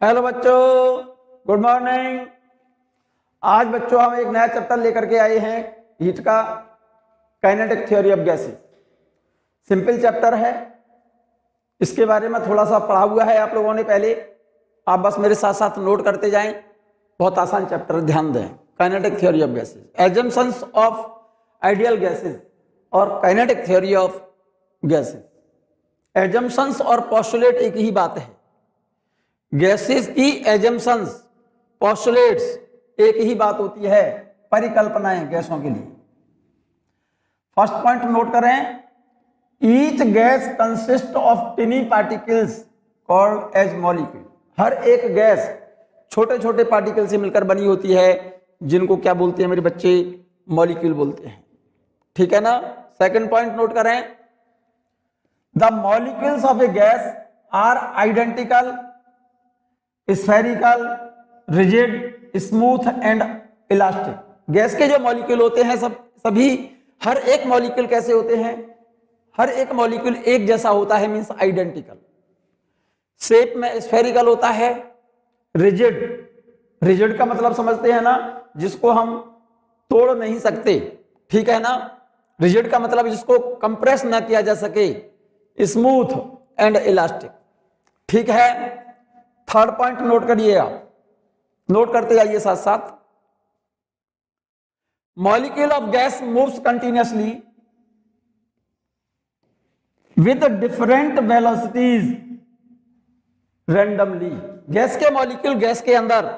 Hello बच्चों, good morning. आज बच्चों हम एक नया चैप्टर लेकर के आए हैं हीट का, kinetic theory of gases. Simple chapter है, इसके बारे में थोड़ा सा पढ़ा हुआ है आप लोगों ने पहले। आप बस मेरे साथ साथ नोट करते जाएं। बहुत आसान चैप्टर, ध्यान दें। Kinetic theory of gases, assumptions of ideal gases और kinetic theory of gases. Assumptions और पोस्टुलेट एक ही बात है। गैसेस की एजम्पशंस, पोस्टुलेट्स एक ही बात होती है, परिकल्पनाएं गैसों के लिए। फर्स्ट पॉइंट नोट करें, each gas consist of tiny particles called as molecule. हर एक गैस छोटे छोटे पार्टिकल से मिलकर बनी होती है, जिनको क्या बोलते हैं मेरे बच्चे? मॉलिक्यूल बोलते हैं। ठीक है ना। सेकंड पॉइंट नोट करें, the molecules of a gas are identical, spherical, rigid, smooth and elastic. Gas के जो मॉलिक्यूल होते हैं सभी हर एक मॉलिक्यूल कैसे होते हैं? हर एक मॉलिक्यूल एक जैसा होता है, मींस आइडेंटिकल। शेप में स्फेरिकल होता है, रिजिड, रिजिड का मतलब समझते हैं ना, जिसको हम तोड़ नहीं सकते। ठीक है ना। रिजिड का मतलब जिसको कंप्रेस ना किया जा सके। Smooth and elastic. ठीक है। थर्ड पॉइंट नोट करिएगा, नोट करते जाइए साथ साथ। Molecule of gas moves continuously with different velocities randomly. Gas के मॉलिक्यूल गैस के अंदर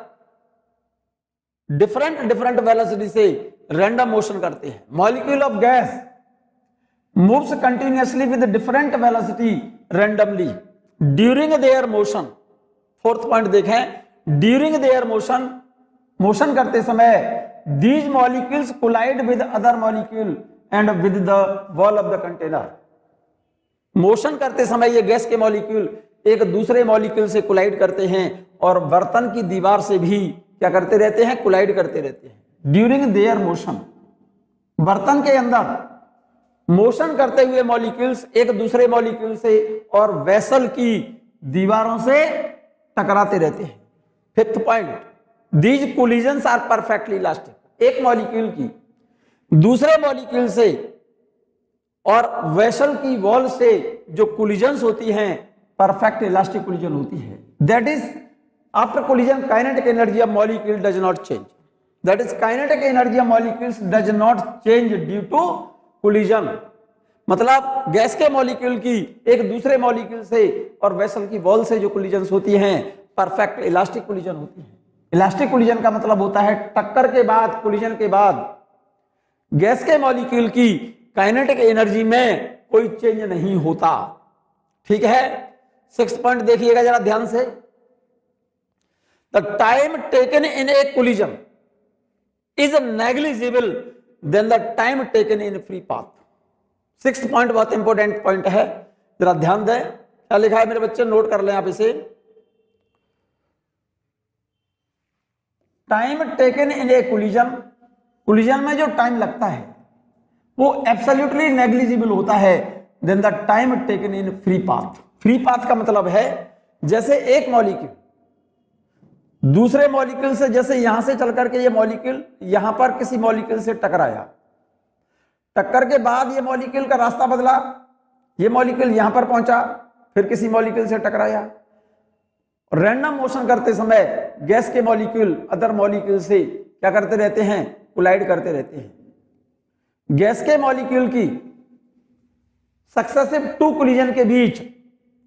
डिफरेंट वेलोसिटी से रैंडम मोशन करते हैं। Molecule of gas moves continuously with different velocity randomly during their motion. Fourth point देखें, ड्यूरिंग देयर मोशन, मोशन करते समय these molecules collide with other molecule and with the wall of the container. Motion करते समय ये gas के molecule एक दूसरे molecule से कोलाइड करते हैं और बर्तन की दीवार से भी क्या करते रहते हैं? कोलाइड करते रहते हैं। ड्यूरिंग देयर मोशन, बर्तन के अंदर मोशन करते हुए मॉलिक्यूल्स एक दूसरे मॉलिक्यूल से और वेसल की दीवारों से टकराते रहते हैं। Fifth point, these collisions are perfectly elastic. एक मॉलिक्यूल की दूसरे मॉलिक्यूल से और वेसल की वॉल से जो कोलिजन्स होती हैं, परफेक्ट इलास्टिक कोलिजन होती है। That is after collision kinetic energy of molecule does not change. That is kinetic energy of molecules does not change due to collision. मतलब गैस के मॉलिक्यूल की एक दूसरे मॉलिक्यूल से और वेसल की वॉल से जो कोलिजन्स होती हैं, परफेक्ट इलास्टिक कोलिजन होती है। इलास्टिक कोलिजन का मतलब होता है टक्कर के बाद, कोलिजन के बाद गैस के मॉलिक्यूल की काइनेटिक एनर्जी में कोई चेंज नहीं होता। ठीक है। सिक्स पॉइंट देखिएगा जरा ध्यान से, the time taken in a collision is negligible than the time taken in free path. Six point बहुत इंपॉर्टेंट पॉइंट है, जरा ध्यान दें। क्या लिखा है मेरे बच्चे? नोट कर लें आप इसे। Time taken in a collision, collision में जो टाइम लगता है वो एब्सोल्युटली नेग्लिजिबल होता है than the time taken in free path. Free path का मतलब है जैसे एक मॉलिक्यूल दूसरे मॉलिक्यूल से, जैसे यहां से चल करके ये मॉलिक्यूल यहां पर किसी मॉलिक्यूल से टकराया, टक्कर के बाद ये मॉलिक्यूल का रास्ता बदला, ये मॉलिक्यूल यहां पर पहुंचा, फिर किसी मॉलिक्यूल से टकराया। रैंडम मोशन करते समय गैस के मॉलिक्यूल अदर मॉलिक्यूल से क्या करते रहते हैं? कोलाइड करते रहते हैं। गैस के मॉलिक्यूल की सक्सेसिव टू कोलिजन के बीच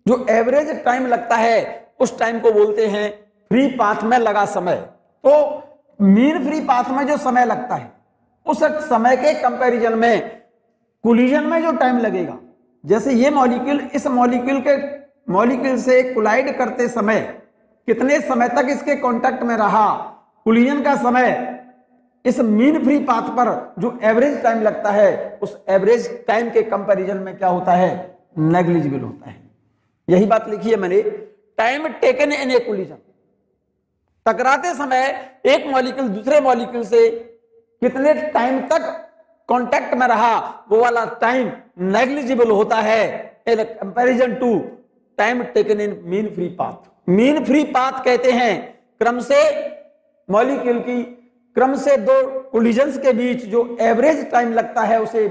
जो एवरेज टाइम लगता है, उस टाइम को बोलते हैं फ्री पाथ में लगा समय। तो मीन फ्री पाथ में जो समय लगता है, उस समय के कंपैरिजन में कोलिजन में जो टाइम लगेगा, जैसे ये मॉलिक्यूल इस मॉलिक्यूल से कोलाइड करते समय कितने समय तक इसके कांटेक्ट में रहा, कोलिजन का समय इस मीन फ्री पाथ पर जो एवरेज टाइम लगता है, उस एवरेज टाइम के कंपैरिजन में क्या होता है? नेग्लिजिबल होता है। यही बात लिखी है मैंने, time taken in a collision. टकराते समय एक मॉलिक्यूल दूसरे मॉलिक्यूल से कितने टाइम तक कांटेक्ट में रहा, वो वाला टाइम नेग्लिजिबल होता है in comparison to time taken in mean free path. Mean free path कहते हैं क्रम से मॉलिक्यूल की क्रम से दो कोलिजन्स के बीच जो एवरेज टाइम लगता है उसे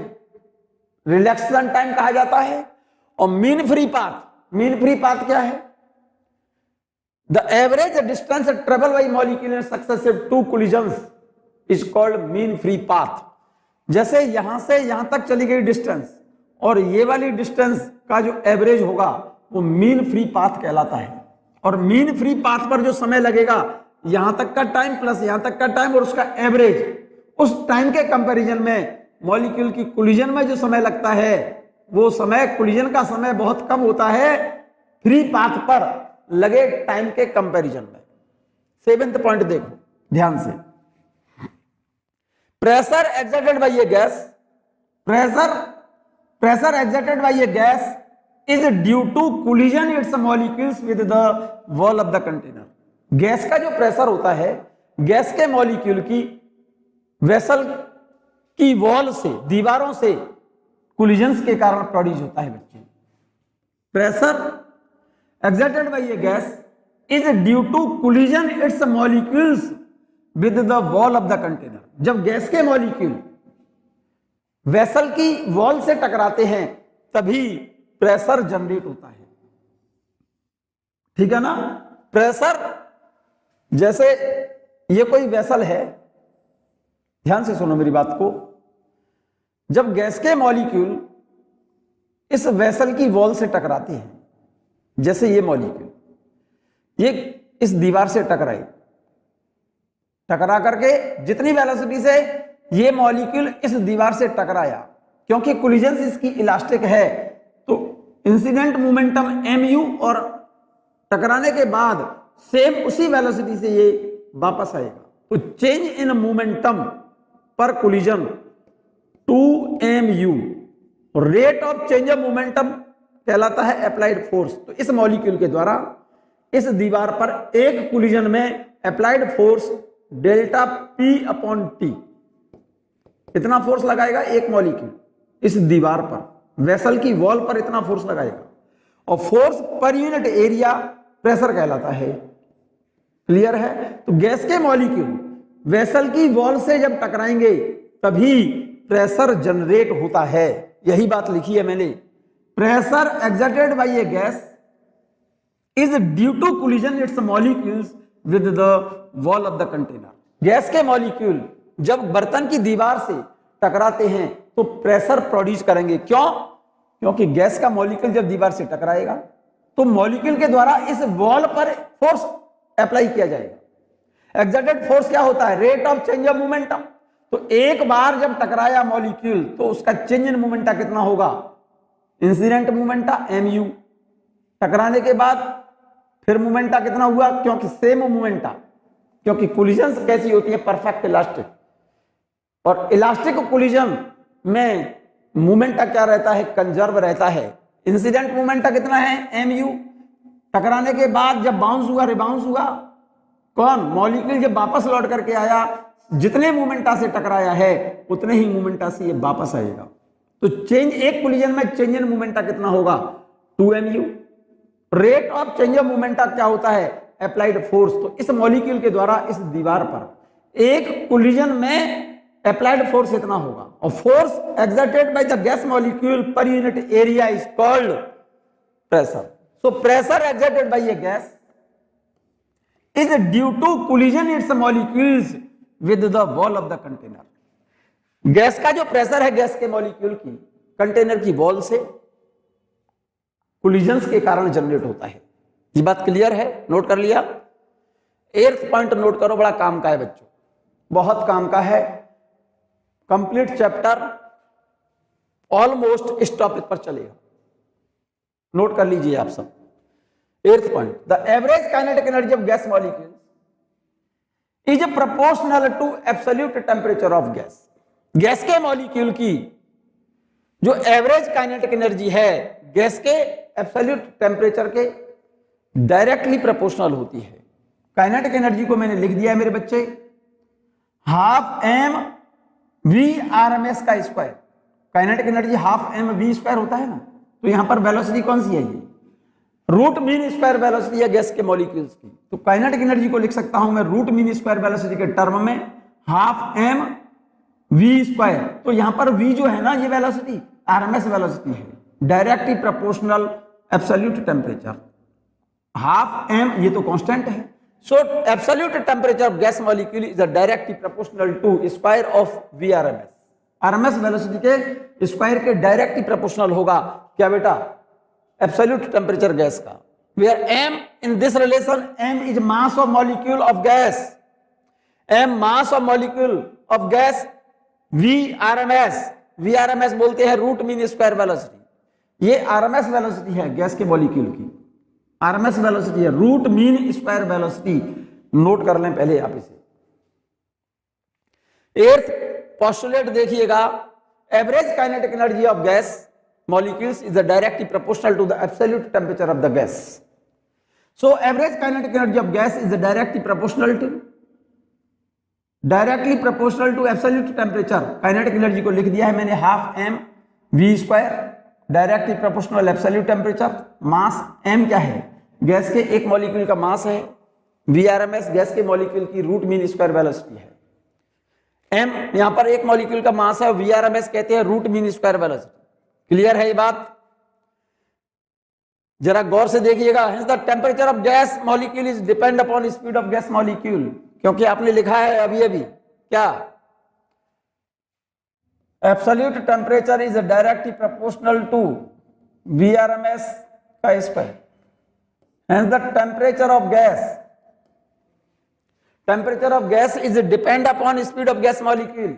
रिलैक्सेशन टाइम कहा जाता है। और मीन फ्री पाथ क्या है? The average distance travel by molecule in successive two collisions is called mean free path. जैसे यहां से यहां तक चली गई डिस्टेंस और ये वाली डिस्टेंस का जो एवरेज होगा वो मीन फ्री पाथ कहलाता है। और मीन फ्री पाथ पर जो समय लगेगा यहां तक का टाइम प्लस यहां तक का टाइम और उसका एवरेज, उस टाइम के कंपैरिजन में मॉलिक्यूल की कोलिजन में जो समय लगता है वो समय, कोलिजन का समय बहुत कम होता है फ्री पाथ पर लगे टाइम के कंपैरिजन में। 7th पॉइंट देखो ध्यान से। Pressure exerted by a gas, pressure exerted by a gas is due to collision its molecules with the wall of the container. Gas का जो प्रेशर होता है गैस के मॉलिक्यूल की वेसल की वॉल से, दीवारों से कोलिजन्स के कारण प्रोड्यूस होता है बच्चे। Pressure exerted by a gas is due to collision its molecules with the wall of the container। जब गैस के मॉलिक्यूल वेसल की वॉल से टकराते हैं तभी प्रेशर जनरेट होता है। ठीक है ना? प्रेशर, जैसे ये कोई वेसल है, ध्यान से सुनो मेरी बात को। जब गैस के मॉलिक्यूल इस वेसल की वॉल से टकराते हैं, जैसे ये मॉलिक्यूल ये इस दीवार से टकरा करके जितनी वेलोसिटी से ये मॉलिक्यूल इस दीवार से टकराया, क्योंकि कोलिजन इसकी इलास्टिक है तो इंसिडेंट मोमेंटम mu और टकराने के बाद सेम उसी वेलोसिटी से ये वापस आएगा। तो चेंज इन मोमेंटम पर collision 2mu, rate of change of momentum कहलाता है अप्लाइड फोर्स। तो इस मॉलिक्यूल के द्वारा इस दीवार पर एक कोलिजन में applied force delta P upon T, इतना फोर्स लगाएगा एक मॉलिक्यूल इस दीवार पर, वेसल की वॉल पर इतना फोर्स लगाएगा। और फोर्स पर यूनिट एरिया प्रेशर कहलाता है। क्लियर है? तो गैस के मॉलिक्यूल वेसल की वॉल से जब टकराएंगे तभी प्रेशर जनरेट होता है। यही बात लिखी है मैंने। Pressure exerted by a gas is due to collision its molecules with the wall of the container. Gas के मॉलिक्यूल जब बर्तन की दीवार से टकराते हैं तो प्रेशर प्रोड्यूस करेंगे। क्यों? क्योंकि गैस का मॉलिक्यूल जब दीवार से टकराएगा तो मॉलिक्यूल के द्वारा इस वॉल पर फोर्स अप्लाई किया जाएगा। एक्सर्टेड फोर्स क्या होता है? Rate of change of momentum. तो एक बार जब टकराया मॉलिक्यूल तो उसका चेंज इन मोमेंटा कितना होगा? Incident momenta mu। टकराने के बाद फिर मोमेंटा कितना हुआ? क्योंकि सेम मोमेंटा, क्योंकि कोलिजन कैसी होती है? Perfect elastic. और इलास्टिक कोलिजन में मोमेंटा क्या रहता है? कंजर्व रहता है। इंसिडेंट मोमेंटा कितना है? mu। टकराने के बाद जब बाउंस हुआ, रिबाउंस हुआ, कौन? मॉलिक्यूल जब वापस लौट करके आया, जितने मोमेंटा से टकराया है उतने ही मोमेंटा से ये वापस आएगा। तो चेंज, एक कोलिजन में चेंज इन मोमेंटा कितना होगा? 2mu। Rate of change of momenta क्या होता है? Applied force. तो इस मॉलिक्यूल के द्वारा इस दीवार पर एक कोलिजन में अप्लाइड फोर्स इतना होगा। और force exerted by the gas molecule per unit area is called pressure. So pressure exerted by a gas is due to collision its molecules with the wall of the container. Gas का जो pressure है gas के molecule की container की wall से collisions के कारण generate होता है। ये बात क्लियर है? नोट कर लिया? 8th पॉइंट नोट करो, बड़ा काम का है बच्चों, बहुत काम का है। कंप्लीट चैप्टर ऑलमोस्ट इस टॉपिक पर चलेगा। नोट कर लीजिए आप सब। 8th point, the average kinetic energy of gas molecule is proportional to absolute temperature of gas. Gas के मॉलिक्यूल की जो एवरेज काइनेटिक एनर्जी है गैस के एब्सोल्यूट टेम्परेचर के डायरेक्टली प्रोपोर्शनल होती है। काइनेटिक एनर्जी को मैंने लिख दिया है मेरे बच्चे, ½ mv/ms का स्क्वायर। काइनेटिक एनर्जी ½ mv² होता है ना, तो यहां पर वेलोसिटी कौन सी है? ये रूट मीन स्क्वायर वेलोसिटी है गैस के मॉलिक्यूल्स की, तो काइनेटिक एनर्जी को लिख सकता हूं मैं रूट मीन स्क्वायर वेलोसिटी के टर्म में हाफ एम वी स्क्वायर। तो यहां पर वी जो है ना ये वेलोसिटी आरएमएस वेलोसिटी है, directly proportional absolute temperature. Half M ये तो कांस्टेंट है, so absolute temperature of gas molecule is directly proportional to square of V RMS. RMS velocity के स्क्वायर के डायरेक्टली प्रोपोर्शनल होगा क्या बेटा, एब्सोल्यूट टेम्परेचर गैस का, where m in this relation m is mass of molecule of gas, m mass of molecule of gas, v rms बोलते हैं root mean square velocity. ये RMS velocity है gas के molecule की, RMS velocity है root mean square velocity, note कर लें पहले आप इसे। एर्थ पोस्टुलेट देखिएगा, average kinetic energy of gas molecules is directly proportional to the absolute temperature of the gas. So average kinetic energy of gas is directly proportional to absolute temperature. Kinetic energy को लिख दिया है मैंने half M V square, directly proportional absolute temperature. Mass m क्या है, gas के एक molecule का मास है, वी आरएमएस गैस के मॉलिक्यूल की रूट मीन स्क्वायर वेलोसिटी है। m यहां पर एक मॉलिक्यूल का मास है, वी आरएमएस कहते हैं root mean square velocity. Clear है ये बात, जरा गौर से देखिएगा। Hence the temperature of gas molecule is depend upon speed of gas molecule, क्योंकि आपने लिखा है अभी अभी क्या, absolute temperature is directly proportional to VRMS का square. Hence the temperature of gas is depend upon speed of gas molecule.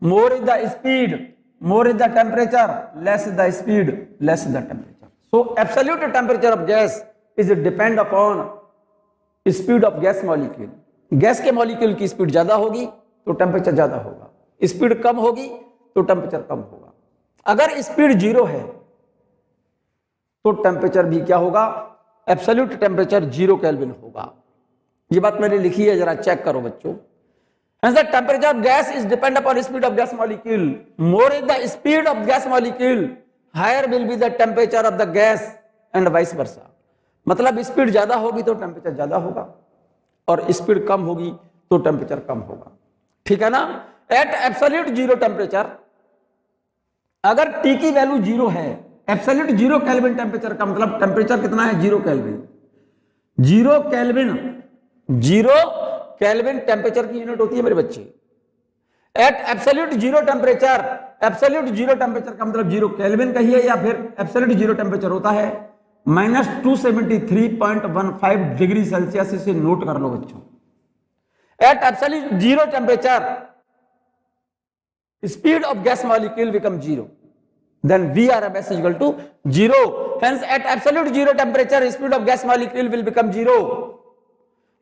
More is the speed, more is the temperature, less is the speed, less is the temperature. So absolute temperature of gas is depend upon speed of gas molecule. Gas के molecule की speed ज्यादा होगी तो temperature ज्यादा होगा, speed कम होगी तो temperature कम होगा। अगर स्पीड जीरो है तो टेम्परेचर भी क्या होगा, एब्सोल्यूट टेम्परेचर 0 केल्विन होगा। ये बात मैंने लिखी है, जरा चेक करो बच्चों। Hence the temperature of gas is depend upon speed of gas molecule. More is the speed of gas molecule, higher will be the temperature of the gas and vice versa. मतलब speed ज्यादा होगी तो temperature ज्यादा होगा और speed कम होगी तो temperature कम होगा, ठीक है ना। एट एब्सोल्यूट जीरो टेम्परेचर, अगर टी की वैल्यू जीरो है, एब्सोल्यूट 0 केल्विन टेम्परेचर का मतलब टेम्परेचर कितना है, 0 केल्विन। 0 केल्विन, 0 केल्विन टेम्परेचर की यूनिट होती है मेरे बच्चे। At absolute zero temperature, absolute zero temperature का मतलब 0 केल्विन कहिए या फिर एब्सोल्यूट जीरो टेम्परेचर होता है -273.15 डिग्री सेल्सियस। इसे नोट कर लो बच्चों। At absolute zero temperature speed of gas molecule become 0, then VRMS is equal to 0. Hence at absolute zero temperature speed of gas molecule will become 0.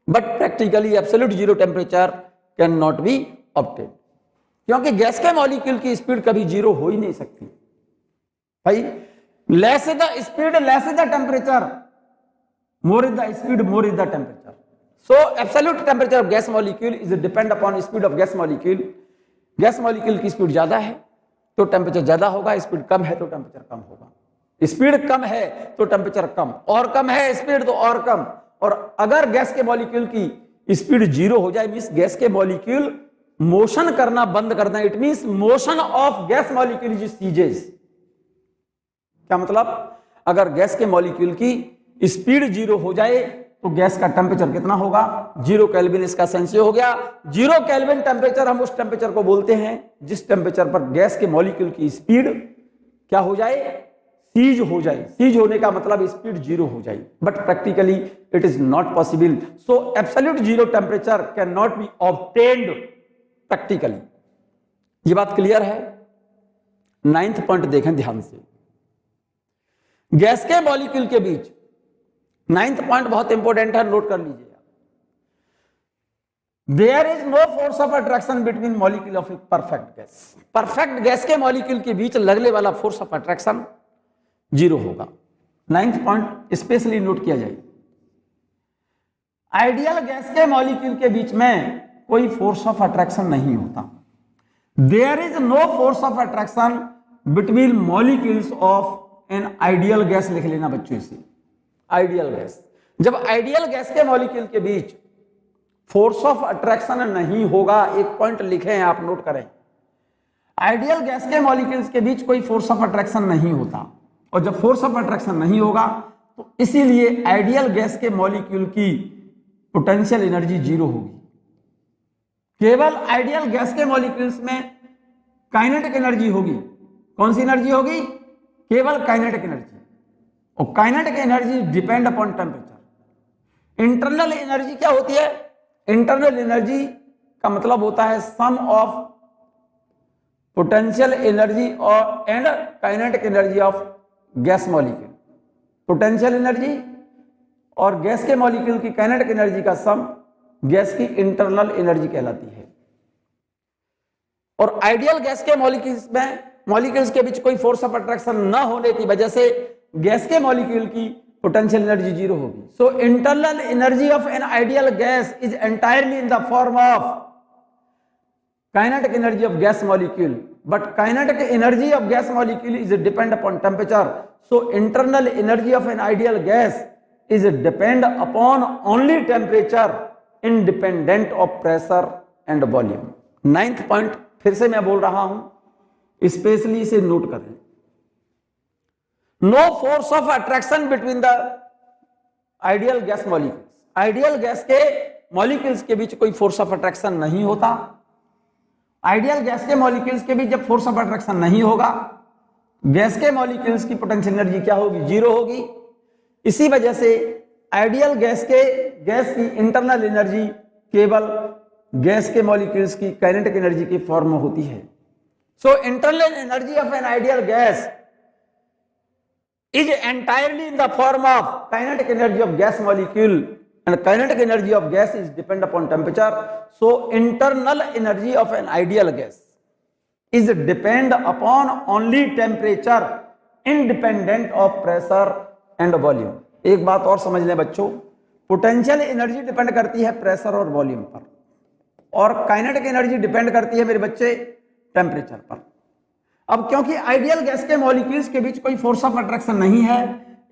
But practically absolute zero temperature cannot be obtained, क्योंकि gas के molecule की speed कभी 0 हो ही नहीं सकती भाई। Less is the speed less is the temperature, more is the speed more is the temperature. So absolute temperature of gas molecule is depend upon speed of gas molecule. Gas molecule की speed ज्यादा है तो temperature ज्यादा होगा, speed कम है तो temperature कम होगा। Speed कम है तो टेम्परेचर कम, और कम है स्पीड तो और कम। और अगर गैस के मॉलिक्यूल की स्पीड 0 हो जाए, मींस गैस के मॉलिक्यूल मोशन करना बंद करना, it means motion of gas molecule is ceases. क्या मतलब, अगर गैस के मॉलिक्यूल की स्पीड 0 हो जाए तो गैस का टेम्परेचर कितना होगा, 0 केल्विन। इसका सेंस हो गया 0 केल्विन टेम्परेचर, हम उस टेम्परेचर को बोलते हैं जिस टेम्परेचर पर गैस के मॉलिक्यूल की स्पीड क्या हो जाए, सीज हो जाए। सीज होने का मतलब स्पीड 0 हो जाए, but practically it is not possible. So absolute 0 temperature can not be obtained practically. ये बात क्लियर है। 9th पॉइंट देखें ध्यान से, गैस के मॉलिक्यूल के बीच 9th पॉइंट बहुत इंपॉर्टेंट है, नोट कर लीजिएगा। There is no force of attraction between molecule of a perfect gas. Perfect gas के मॉलिक्यूल के बीच लगने वाला फोर्स ऑफ अट्रैक्शन 0 होगा। 9th पॉइंट स्पेशली नोट किया जाए। आइडियल गैस के मॉलिक्यूल के बीच में कोई फोर्स ऑफ अट्रैक्शन नहीं होता। There is no force of attraction between molecules of an ideal gas. लिख लेना बच्चों इसे, आइडियल गैस। जब आइडियल गैस के मॉलिक्यूल के बीच फोर्स ऑफ अट्रैक्शन नहीं होगा, एक पॉइंट लिखे हैं आप, नोट करें, आइडियल गैस के मॉलिक्यूल्स के बीच कोई फोर्स ऑफ अट्रैक्शन नहीं होता, और जब फोर्स ऑफ अट्रैक्शन नहीं होगा तो इसीलिए आइडियल गैस के मॉलिक्यूल की पोटेंशियल एनर्जी जीरो होगी। केवल आइडियल गैस के मॉलिक्यूल्स में काइनेटिक एनर्जी होगी। कौन सी एनर्जी होगी? केवल काइनेटिक एनर्जी, और kinetic energy depend upon temperature. Internal energy क्या होती है? इंटरनल एनर्जी का मतलब होता है सम ऑफ पोटेंशियल एनर्जी और and kinetic energy of gas molecule. Potential energy और गैस के मॉलिक्यूल की काइनेटिक एनर्जी का सम गैस की इंटरनल एनर्जी कहलाती है। और आइडियल गैस के मॉलिक्यूल्स के बीच कोई फोर्स ऑफ अट्रैक्शन न होने की वजह से गैस के मॉलिक्यूल की पोटेंशियल एनर्जी जीरो होगी। So internal energy of an ideal gas is entirely in the form of kinetic energy of gas molecule, but kinetic energy of gas molecule is depend upon temperature. So internal energy of an ideal gas is depend upon only temperature, independent of pressure and volume. 9th point फिर से मैं बोल रहा हूं, specially इसे note करें। No force of attraction between the ideal gas molecules. Ideal gas के molecules के बीच कोई फोर्स ऑफ अट्रैक्शन नहीं होता। आइडियल गैस के मॉलिक्यूल्स के बीच जब फोर्स ऑफ अट्रैक्शन नहीं होगा, गैस के मॉलिक्यूल्स की पोटेंशियल एनर्जी क्या होगी? जीरो होगी। इसी वजह से आइडियल गैस की इंटरनल एनर्जी केवल गैस के मॉलिक्यूल्स की काइनेटिक एनर्जी की फॉर्म में होती है। So internal energy of an ideal gas is entirely in the form of kinetic energy of gas molecule, and kinetic energy of gas is depend upon temperature. So internal energy of an ideal gas is depend upon only temperature, independent of pressure and volume. एक बात और समझ लें बच्चों, potential energy depend करती है pressure और volume पर, और काइनेटिक एनर्जी डिपेंड करती है मेरे बच्चे टेम्परेचर पर। अब क्योंकि आइडियल गैस के मॉलिक्यूल्स के बीच कोई फोर्स ऑफ अट्रैक्शन नहीं है,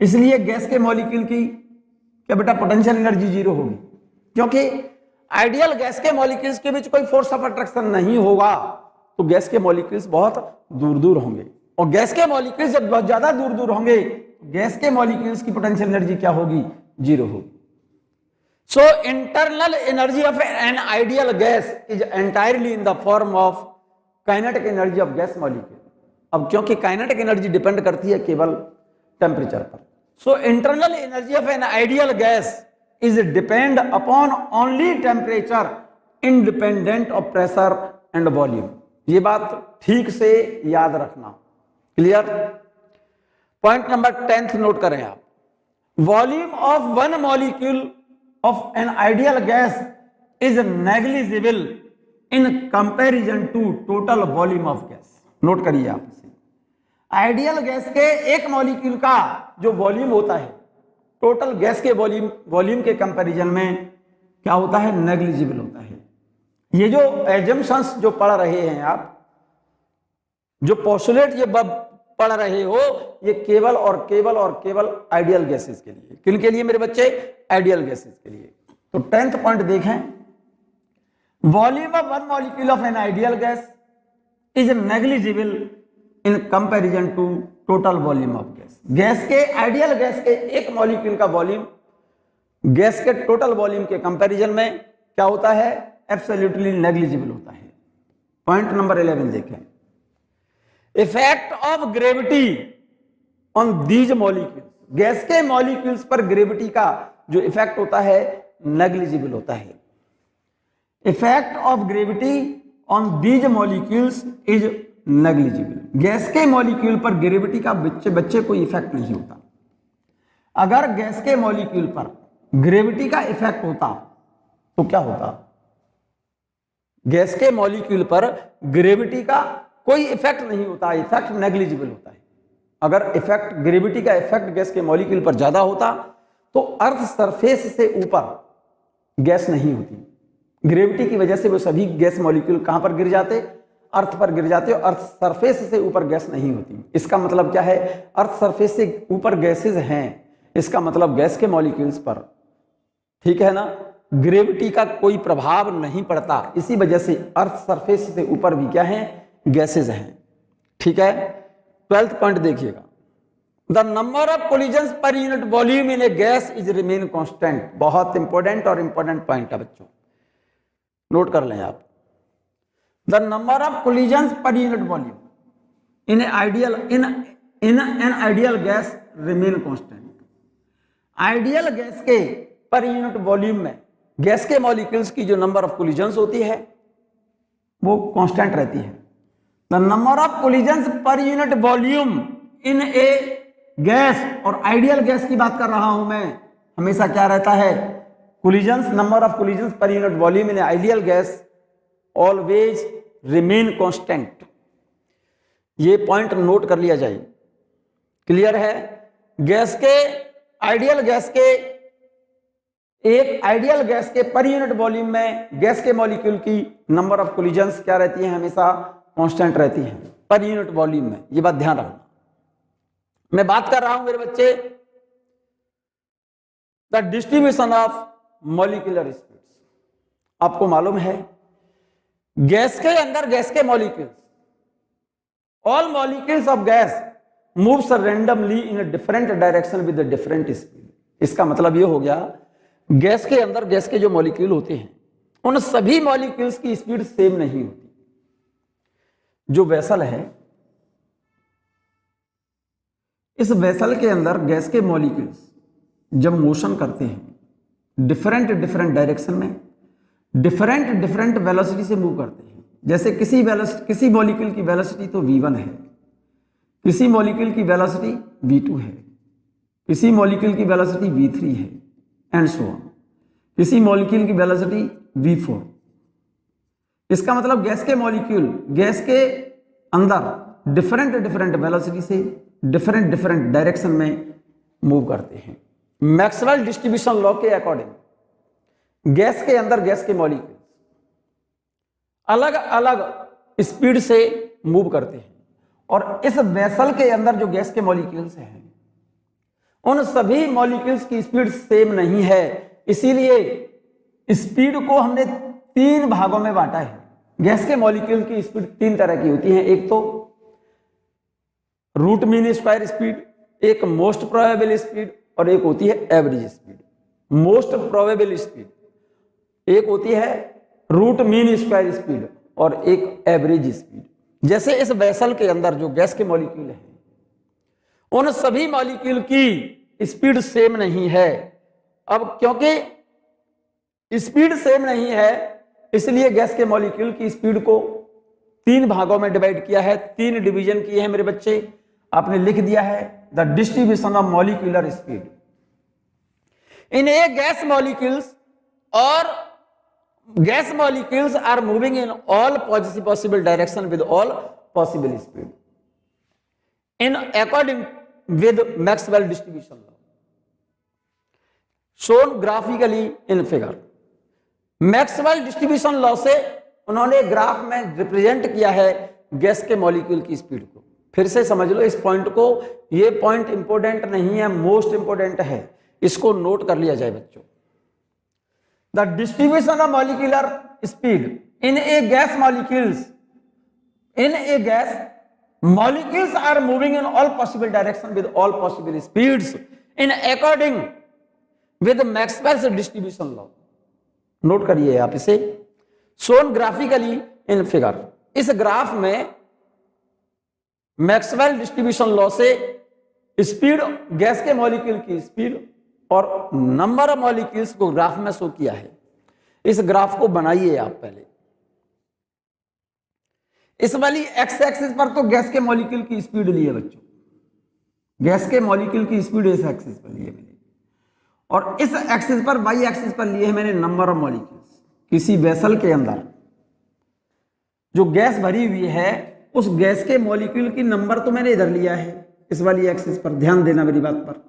इसलिए गैस के मॉलिक्यूल की क्या बेटा पोटेंशियल एनर्जी जीरो होगी। क्योंकि आइडियल गैस के मॉलिक्यूल्स के बीच कोई फोर्स ऑफ अट्रैक्शन नहीं होगा तो गैस के मॉलिक्यूल्स बहुत दूर दूर होंगे, और गैस के मॉलिक्यूल्स जब बहुत ज्यादा दूर दूर होंगे, गैस के मॉलिक्यूल्स की पोटेंशियल एनर्जी क्या होगी? जीरो होगी। So internal energy of an ideal gas is entirely in the form of kinetic energy of gas molecule. अब क्योंकि काइनेटिक एनर्जी डिपेंड करती है केवल टेम्परेचर पर, so internal energy of an ideal gas is depend upon only temperature, independent of pressure and volume. ये बात ठीक से याद रखना। क्लियर? पॉइंट नंबर 10 नोट करें आप। Volume of one molecule of an ideal gas is negligible in comparison to total volume of gas. Note करिए आप इसे। आइडियल गैस के एक मॉलिक्यूल का जो वॉल्यूम होता है, टोटल गैस के वॉल्यूम के कंपैरिजन में क्या होता है? नेग्लिजिबल होता है। ये जो एजम्पशंस जो पढ़ रहे हैं आप, जो पोस्टुलेट ये पढ़ रहे हो, ये केवल और केवल और केवल आइडियल गैसेस के लिए। किन के लिए मेरे बच्चे? आइडियल गैसेस के लिए। तो 10th पॉइंट देखें, volume of one molecule of an ideal gas is negligible in comparison to total volume of gas. Gas के आइडियल गैस के एक मॉलिक्यूल का वॉल्यूम गैस के टोटल वॉल्यूम के कंपैरिजन में क्या होता है? एब्सोल्युटली नेग्लिजिबल होता है। पॉइंट नंबर 11 देखें, effect of gravity on these molecules. Gas के मॉलिक्यूल्स पर ग्रेविटी का जो इफेक्ट होता है नेग्लिजिबल होता है। Effect of gravity on these molecules is negligible. Gas के मॉलिक्यूल पर ग्रेविटी का बच्चे कोई इफेक्ट नहीं होता। अगर गैस के मॉलिक्यूल पर ग्रेविटी का इफेक्ट होता तो क्या होता? गैस के मॉलिक्यूल पर ग्रेविटी का कोई इफेक्ट नहीं होता, इफेक्ट नेग्लिजिबल होता है। अगर इफेक्ट ग्रेविटी का इफेक्ट गैस के मॉलिक्यूल पर ज्यादा होता तो अर्थ सरफेस से ऊपर गैस नहीं होती। ग्रेविटी की वजह से वो सभी गैस मॉलिक्यूल कहां पर गिर जाते? अर्थ पर गिर जाते, और अर्थ सरफेस से ऊपर गैस नहीं होती। इसका मतलब क्या है? अर्थ सरफेस से ऊपर गैसेज हैं, इसका मतलब गैस के मॉलिक्यूल्स पर, ठीक है ना, ग्रेविटी का कोई प्रभाव नहीं पड़ता। इसी वजह से अर्थ सरफेस से ऊपर भी क्या है, गैसेज हैं, ठीक है। 12th पॉइंट देखिएगा, द नंबर ऑफ कोलिजन्स पर unit volume in a gas is remain constant. बहुत इंपॉर्टेंट और इंपॉर्टेंट पॉइंट है बच्चों, नोट कर लें आप। द नंबर ऑफ कोलिजन्स पर unit volume in an ideal gas remain constant. Ideal gas के पर यूनिट वॉल्यूम में गैस के मॉलिक्यूल्स की जो नंबर ऑफ कोलिजन्स होती है वो कांस्टेंट रहती है। द नंबर ऑफ कोलिजन्स पर unit volume in a gas, और आइडियल गैस की बात कर रहा हूं मैं, हमेशा क्या रहता है, कोलिजन्स, नंबर ऑफ कोलिजन्स पर unit volume in ideal gas always remain constant. ये पॉइंट नोट कर लिया जाए, क्लियर है। गैस के आइडियल गैस के, एक आइडियल गैस के पर यूनिट वॉल्यूम में गैस के मॉलिक्यूल की नंबर ऑफ कोलिजन्स क्या रहती है, हमेशा कांस्टेंट रहती है पर यूनिट वॉल्यूम में। ये बात ध्यान रखना। मैं बात कर रहा हूं मेरे बच्चे the distribution of molecular speeds. आपको मालूम है गैस के अंदर गैस के molecules, all molecules of gas moves randomly in a different direction with a different speed. इसका मतलब ये हो गया गैस के अंदर गैस के जो मॉलिक्यूल होते हैं उन सभी मॉलिक्यूल्स की स्पीड सेम नहीं होती। जो वेसल है, इस वेसल के अंदर गैस के मॉलिक्यूल्स जब मोशन करते हैं डिफरेंट डायरेक्शन में, डिफरेंट वेलोसिटी से मूव करते हैं। जैसे किसी मॉलिक्यूल की वेलोसिटी तो v1 है, किसी मॉलिक्यूल की वेलोसिटी v2 है, किसी मॉलिक्यूल की वेलोसिटी v3 है, एंड सो ऑन, किसी मॉलिक्यूल की वेलोसिटी v4। इसका मतलब गैस के मॉलिक्यूल गैस के अंदर डिफरेंट वेलोसिटी से डिफरेंट डायरेक्शन में मूव करते हैं। मैक्सवेल डिस्ट्रीब्यूशन लॉ के अकॉर्डिंग गैस के अंदर गैस के मॉलिक्यूल अलग अलग स्पीड से मूव करते हैं, और इस वेसल के अंदर जो गैस के मॉलिक्यूल्स हैं उन सभी मॉलिक्यूल्स की स्पीड सेम नहीं है। इसीलिए स्पीड को हमने 3 भागों में बांटा है। गैस के मॉलिक्यूल की स्पीड 3 तरह की होती है, एक तो रूट मीन स्क्वायर स्पीड, एक मोस्ट प्रोबेबल स्पीड, और एक होती है average speed. Most probable speed एक होती है रूट मीन स्क्वायर स्पीड, और एक एवरेज स्पीड। जैसे इस वेसल के अंदर जो गैस के मॉलिक्यूल हैं उन सभी मॉलिक्यूल की स्पीड सेम नहीं है। अब क्योंकि स्पीड सेम नहीं है इसलिए गैस के मॉलिक्यूल की स्पीड को 3 भागों में डिवाइड किया है, 3 डिवीजन किए हैं मेरे बच्चे। आपने लिख दिया है the distribution of molecular speed in a gas molecules, और gas molecules are moving in all possible direction with all possible speed in according with Maxwell distribution law shown graphically in figure। Maxwell distribution law से उन्होंने graph में represent किया है gas के molecule की speed को। फिर से समझ लो इस पॉइंट को, ये पॉइंट इंपॉर्टेंट नहीं है, मोस्ट इंपॉर्टेंट है, इसको नोट कर लिया जाए बच्चों। The distribution of molecular speed in a gas molecules, in a gas molecules are moving in all possible direction with all possible speeds in according with Maxwell's distribution law। Note करिए आप इसे, shown graphically in figure। इस graph में Maxwell distribution law से speed, gas के molecule की speed और number of molecules को ग्राफ में शो किया है। इस ग्राफ को बनाइए आप पहले। इस वाली एक्स एक्सिस पर तो गैस के मॉलिक्यूल की स्पीड ली है बच्चों, गैस के मॉलिक्यूल की स्पीड इस एक्सिस पर ली है मैंने, और इस एक्सिस पर, वाई एक्सिस पर लिए है मैंने नंबर ऑफ मॉलिक्यूल्स। किसी वेसल के अंदर जो गैस भरी हुई है उस गैस के मॉलिक्यूल की नंबर तो मैंने इधर लिया है इस वाली एक्सिस पर, ध्यान देना मेरी बात पर,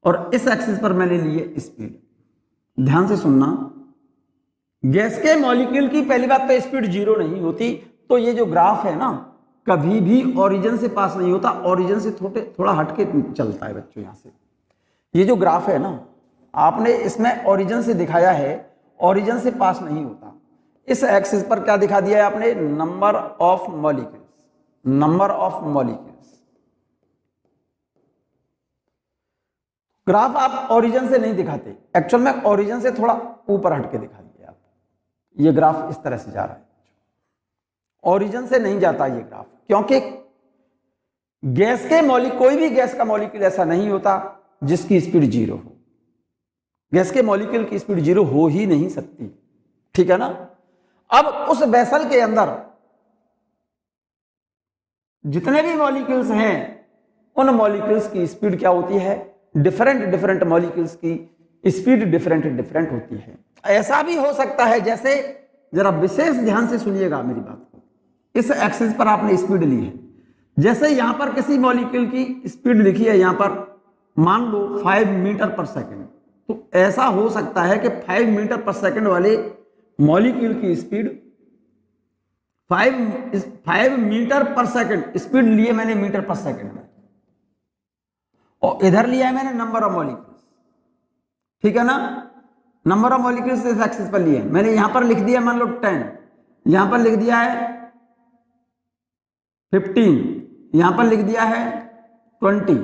और इस एक्सिस पर मैंने लिए स्पीड। ध्यान से सुनना, गैस के मॉलिक्यूल की पहली बात तो स्पीड 0 नहीं होती, तो ये जो ग्राफ है ना कभी भी ओरिजिन से पास नहीं होता, ओरिजिन से थोड़ा हटके चलता है बच्चों। यहां से ये जो ग्राफ है ना, आपने इसमें ओरिजिन से दिखाया है, ओरिजिन से पास नहीं होता। इस एक्सिस पर क्या दिखा दिया है आपने, number of molecules, number of molecules. Graph आप ओरिजिन से नहीं दिखाते, एक्चुअल में ओरिजिन से थोड़ा ऊपर हट के दिखा दिया आप। ये ग्राफ इस तरह से जा रहा है, ओरिजिन से नहीं जाता ये ग्राफ, क्योंकि गैस के कोई भी गैस का मॉलिक्यूल ऐसा नहीं होता जिसकी स्पीड 0 हो। गैस के मॉलिक्यूल की स्पीड 0 हो ही नहीं सकती, ठीक है ना। अब उस वेसल के अंदर जितने भी मॉलिक्यूल्स हैं, उन मॉलिक्यूल्स की स्पीड क्या होती है, डिफरेंट मॉलिक्यूल्स की स्पीड डिफरेंट होती है। ऐसा भी हो सकता है, जैसे जरा विशेष ध्यान से सुनिएगा मेरी बात को, इस एक्सिस पर आपने स्पीड ली है, जैसे यहां पर किसी मॉलिक्यूल की स्पीड लिखी है, यहां पर मान लो 5 मीटर पर सेकंड, तो ऐसा हो सकता है कि 5 मीटर पर सेकंड वाले मॉलिक्यूल की स्पीड 5 मीटर पर सेकंड स्पीड लिए मैंने मीटर पर सेकंड में, और इधर लिया है मैंने नंबर ऑफ मॉलिक्यूल्स, ठीक है ना। नंबर ऑफ मॉलिक्यूल्स इस एक्सिस पर लिए मैंने, यहां पर लिख दिया मान लो 10, यहां पर लिख दिया है 15, यहां पर लिख दिया है 20,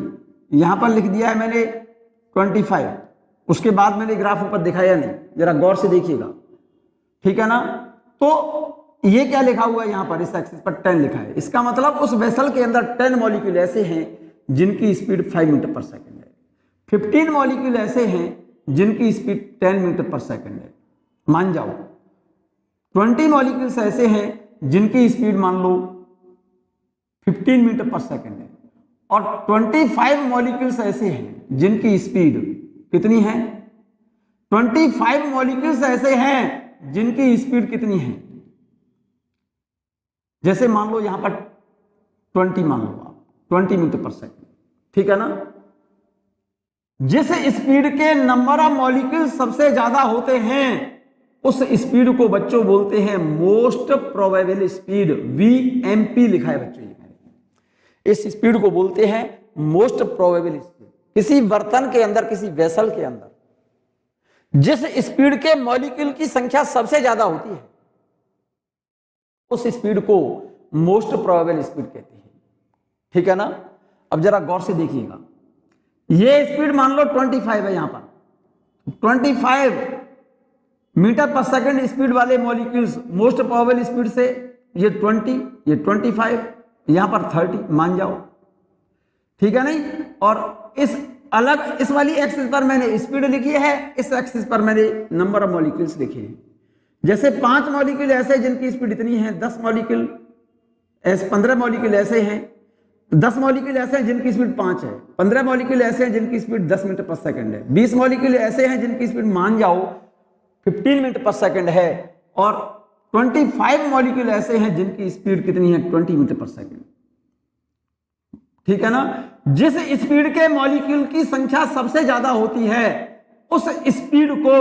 यहां पर लिख दिया है मैंने 25। उसके बाद मैंने ग्राफ ऊपर दिखाया नहीं, जरा गौर से देखिएगा, ठीक है ना। तो ये क्या लिखा हुआ है यहां पर, इस एक्सिस पर 10 लिखा है, इसका मतलब उस वेसल के अंदर 10 मॉलिक्यूल ऐसे हैं जिनकी स्पीड 5 मीटर पर सेकंड है, 15 मॉलिक्यूल ऐसे हैं जिनकी स्पीड 10 मीटर पर सेकंड है, मान जाओ। 20 मॉलिक्यूल्स ऐसे हैं जिनकी स्पीड मान लो 15 मीटर पर सेकंड है, और 25 मॉलिक्यूल्स ऐसे हैं जिनकी स्पीड कितनी है, 25 मॉलिक्यूल्स ऐसे हैं जिनकी स्पीड कितनी है, जैसे मान लो यहां पर 20 मान लो आप, 20 मीटर पर सेकंड, ठीक है ना। जिस स्पीड के नंबर ऑफ मॉलिक्यूल सबसे ज्यादा होते हैं, उस स्पीड को बच्चों बोलते हैं मोस्ट प्रोबेबल स्पीड, VMP लिखा है बच्चों, इस स्पीड को बोलते हैं मोस्ट प्रोबेबल स्पीड। किसी बर्तन के अंदर, किसी वेसल के अंदर जिस स्पीड के मॉलिक्यूल की संख्या सबसे ज्यादा होती है, उस स्पीड को मोस्ट प्रोबेबल स्पीड कहते हैं, ठीक है ना। अब जरा गौर से देखिएगा, ये स्पीड मान लो 25 है, यहां पर 25 मीटर पर सेकंड स्पीड वाले मॉलिक्यूल्स मोस्ट प्रोबेबल स्पीड से, ये 20, ये 25, यहां पर 30 मान जाओ, ठीक है नहीं। और इस वाली एक्सिस पर मैंने स्पीड लिखी है, इस एक्सिस पर मैंने नंबर ऑफ मॉलिक्यूल्स लिखे हैं। जैसे 5 मॉलिक्यूल ऐसे जिनकी स्पीड इतनी है, 10 मॉलिक्यूल ऐसे, 15 मॉलिक्यूल ऐसे हैं, 10 मॉलिक्यूल ऐसे हैं जिनकी स्पीड 5 है, 15 मॉलिक्यूल ऐसे हैं जिनकी स्पीड 10 मीटर पर सेकंड है, 20 मॉलिक्यूल ऐसे हैं जिनकी स्पीड मान जाओ 15 मीटर पर सेकंड है, और 25 मॉलिक्यूल ऐसे हैं जिनकी स्पीड कितनी है, 20 मीटर पर सेकंड, ठीक है ना। जिस स्पीड के मॉलिक्यूल की संख्या सबसे ज्यादा होती है, उस स्पीड को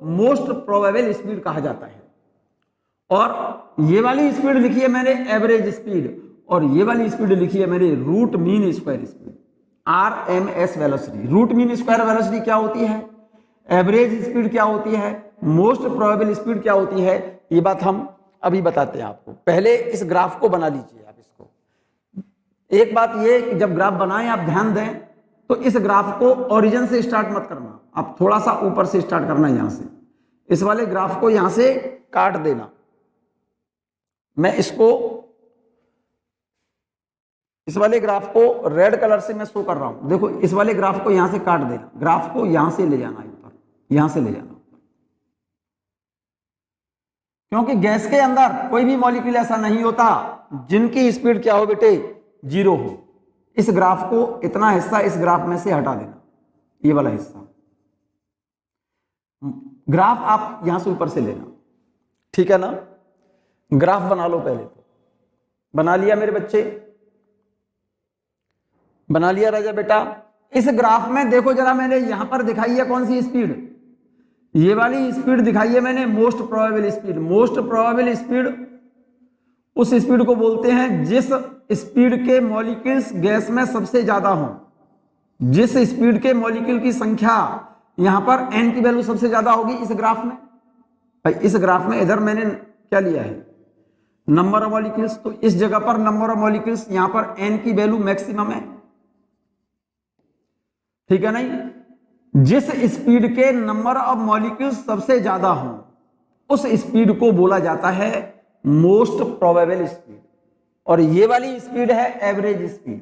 मोस्ट प्रोबेबल स्पीड कहा जाता है। और ये वाली स्पीड लिखी है मैंने एवरेज स्पीड, और ये वाली स्पीड लिखी है मैंने root mean square speed, RMS velocity. Root mean square velocity क्या होती है, एवरेज स्पीड क्या होती है, मोस्ट प्रोबेबल स्पीड क्या होती है, ये बात हम अभी बताते हैं आपको। पहले इस ग्राफ को बना लीजिए आप इसको। एक बात ये कि जब ग्राफ बनाएं आप ध्यान दें, तो इस ग्राफ को ओरिजिन से स्टार्ट मत करना, आप थोड़ा सा ऊपर से स्टार्ट करना, यहां से इस वाले ग्राफ को यहां से काट देना। मैं इसको, इस वाले ग्राफ को रेड कलर से मैं शो कर रहा हूं, देखो इस वाले ग्राफ को यहां से काट देना, ग्राफ को यहां से ले जाना ऊपर, यहां से ले जाना, क्योंकि गैस के अंदर कोई भी मॉलिक्यूल ऐसा नहीं होता जिनकी स्पीड क्या हो बेटे, 0 हो। इस ग्राफ को, इतना हिस्सा इस ग्राफ में से हटा देना, ये वाला हिस्सा, ग्राफ आप यहां से ऊपर से लेना, ठीक है ना। ग्राफ बना लो, पहले तो बना लिया मेरे बच्चे, बना लिया राजा बेटा। इस ग्राफ में देखो जरा, मैंने यहां पर दिखाई है कौन सी स्पीड, ये वाली स्पीड दिखाई है मैंने most probable speed. Most probable speed उस स्पीड को बोलते हैं जिस स्पीड के मॉलिक्यूल्स गैस में सबसे ज्यादा हों, जिस स्पीड के मॉलिक्यूल की संख्या यहां पर n की वैल्यू सबसे ज्यादा होगी इस ग्राफ में, भाई इस ग्राफ में इधर मैंने क्या लिया है नंबर ऑफ मॉलिक्यूल्स, तो इस जगह पर नंबर ऑफ मॉलिक्यूल्स यहां पर n की वैल्यू मैक्सिमम है, ठीक है नहीं। जिस स्पीड के नंबर ऑफ मॉलिक्यूल्स सबसे ज्यादा हो उस स्पीड को बोला जाता है मोस्ट प्रोबेबल स्पीड, और ये वाली स्पीड है एवरेज स्पीड,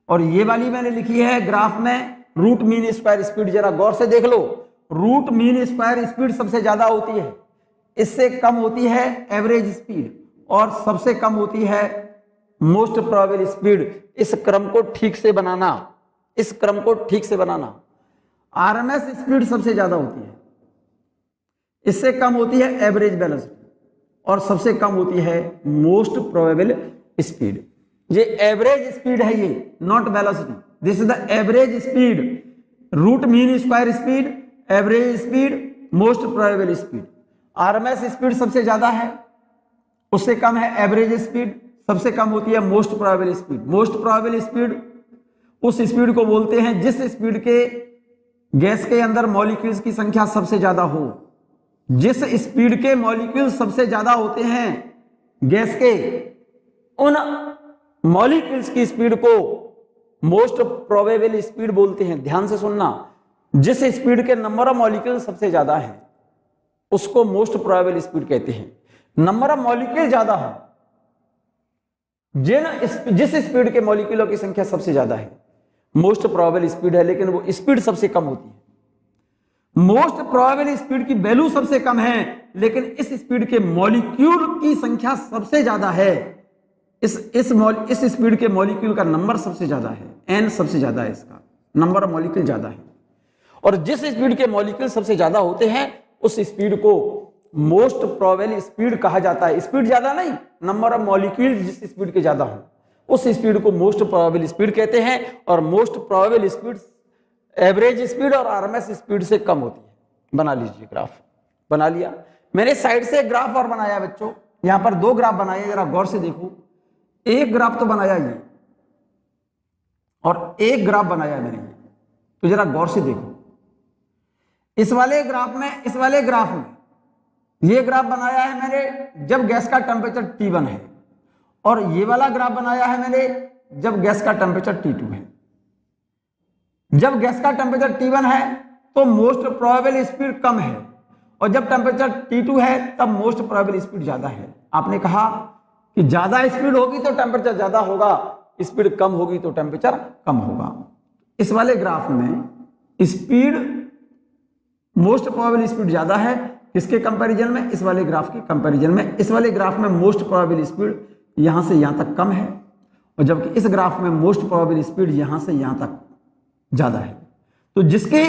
और ये वाली मैंने लिखी है ग्राफ में रूट मीन स्क्वायर स्पीड। जरा गौर से देख लो, रूट मीन स्क्वायर स्पीड सबसे ज्यादा होती है, इससे कम होती है एवरेज स्पीड, और सबसे कम होती है मोस्ट प्रोबेबल स्पीड। इस क्रम को ठीक से बनाना, इस क्रम को ठीक से बनाना। आरएमएस स्पीड सबसे ज्यादा होती है, इससे कम होती है एवरेज वेलोसिटी, और सबसे कम होती है मोस्ट प्रोबेबल स्पीड। ये एवरेज स्पीड है, ये not velocity, this is the average speed. Root mean square speed, average speed, most probable speed. RMS speed सबसे ज्यादा है, उससे कम है एवरेज स्पीड, सबसे कम होती है most probable speed. Most probable speed उस स्पीड को बोलते हैं जिस स्पीड के गैस के अंदर मॉलिक्यूल्स की संख्या सबसे ज्यादा हो। जिस स्पीड के मॉलिक्यूल सबसे ज्यादा होते हैं गैस के, उन मॉलिक्यूल्स की स्पीड को मोस्ट प्रोबेबल स्पीड बोलते हैं। ध्यान से सुनना, जिस स्पीड के नंबर ऑफ मॉलिक्यूल सबसे ज्यादा है उसको मोस्ट प्रोबेबल स्पीड कहते हैं। नंबर ऑफ मॉलिक्यूल ज्यादा हो, जिस स्पीड के मॉलिक्यूलों की संख्या सबसे ज्यादा है मोस्ट प्रोबेबल स्पीड है, लेकिन वो स्पीड सबसे कम होती है। मोस्ट प्रोबेबल स्पीड की वैल्यू सबसे कम है, लेकिन इस स्पीड के मॉलिक्यूल की संख्या सबसे ज्यादा है। इस स्पीड के मॉलिक्यूल का नंबर सबसे ज्यादा है, n सबसे ज्यादा है, इसका नंबर ऑफ मॉलिक्यूल ज्यादा है। और जिस स्पीड के मॉलिक्यूल सबसे ज्यादा होते हैं उस स्पीड को मोस्ट प्रोबेबल स्पीड कहा जाता है। स्पीड ज्यादा नहीं, नंबर ऑफ मॉलिक्यूल जिस स्पीड के ज्यादा हो उस स्पीड को मोस्ट प्रोबेबल स्पीड कहते हैं। और most probable speed average speed और आरएमएस स्पीड से कम होती है। बना लीजिए ग्राफ, बना लिया मैंने। साइड से ग्राफ और बनाया बच्चों, यहां पर दो ग्राफ बनाए, जरा गौर से देखो। एक ग्राफ तो बनाया ये और एक ग्राफ बनाया मैंने ये, तो जरा गौर से देखो। इस वाले ग्राफ में, इस वाले ग्राफ में ये ग्राफ बनाया है मैंने जब गैस का टेम्परेचर T1 है, और ये वाला ग्राफ बनाया है मैंने जब गैस का टेम्परेचर T2 है। जब गैस का टेम्परेचर T1 है तो मोस्ट प्रोबेबल स्पीड कम है, और जब टेम्परेचर T2 है तब मोस्ट प्रोबेबल स्पीड ज्यादा है। आपने कहा कि ज्यादा स्पीड होगी तो टेम्परेचर ज्यादा होगा, स्पीड कम होगी तो टेम्परेचर कम होगा। इस वाले ग्राफ में स्पीड, मोस्ट प्रोबेबल स्पीड ज्यादा है, किसके कंपैरिजन में? इस वाले ग्राफ के कंपैरिजन में। इस वाले ग्राफ में मोस्ट प्रोबेबल स्पीड यहां से यहां तक कम है, और जबकि इस ग्राफ में मोस्ट प्रोबेबल स्पीड यहां से यहां तक ज्यादा है। तो जिसके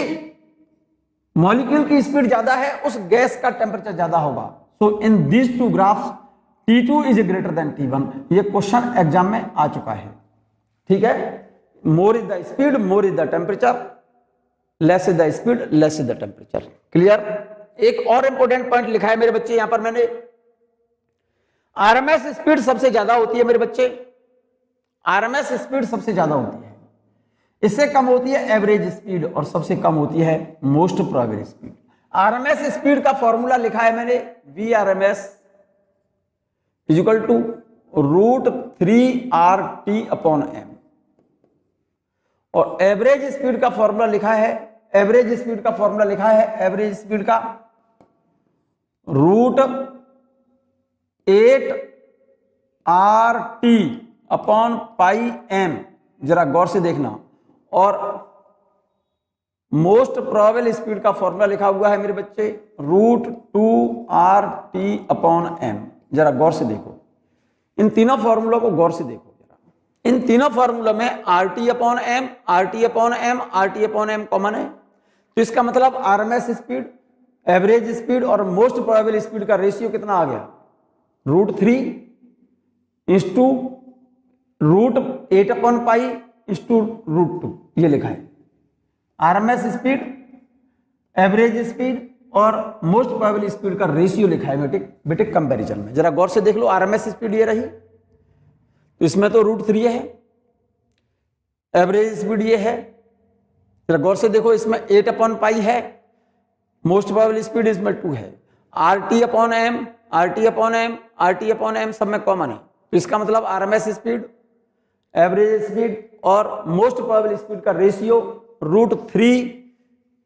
मॉलिक्यूल की स्पीड ज्यादा है उस गैस का टेम्परेचर ज्यादा होगा। So in these two graphs T2 is greater than T1। ये क्वेश्चन एग्जाम में आ चुका है, ठीक है। More is the speed, more is the temperature, less is the speed, less is the temperature. Clear? एक और इंपॉर्टेंट पॉइंट लिखा है मेरे बच्चे यहां पर मैंने, आरएमएस स्पीड सबसे ज्यादा होती है मेरे बच्चे, आरएमएस स्पीड सबसे ज्यादा होती है, इससे कम होती है एवरेज स्पीड, और सबसे कम होती है most probable speed. RMS speed का फॉर्मूला लिखा है मैंने VRMS इक्वल टू √3RT/m, और एवरेज स्पीड का फॉर्मूला लिखा है, एवरेज स्पीड का फॉर्मूला लिखा है, एवरेज स्पीड का √8RT/m। जरा गौर से देखना। और मोस्ट प्रोबेबल स्पीड का फॉर्मूला लिखा हुआ है मेरे बच्चे √2RT/m। जरा गौर से देखो, इन तीनों फॉर्मूलों को गौर से देखो जरा। इन तीनों फॉर्मूलों में RT/m, RT/m, RT/m कॉमन है, तो इसका मतलब आरएमएस स्पीड, एवरेज स्पीड और मोस्ट प्रोबेबल स्पीड का रेशियो कितना आ गया? √3/8/π/√2 ये लिखा है। आरएमएस स्पीड, एवरेज स्पीड और मोस्ट प्रोबेबल स्पीड का रेशियो लिखा है बेटिक कंपैरिजन में। जरा गौर से देख लो, आरएमएस स्पीड ये रही, तो इसमें तो √3 है, एवरेज स्पीड ये है, जरा गौर से देखो, इसमें 8/पाई है, मोस्ट प्रोबेबल स्पीड इसमें 2 है, RT/m, RT/m, RT/m सब में कॉमन है, तो इसका मतलब RMS स्पीड, एवरेज स्पीड और मोस्ट प्रोबेबल स्पीड का रेशियो √3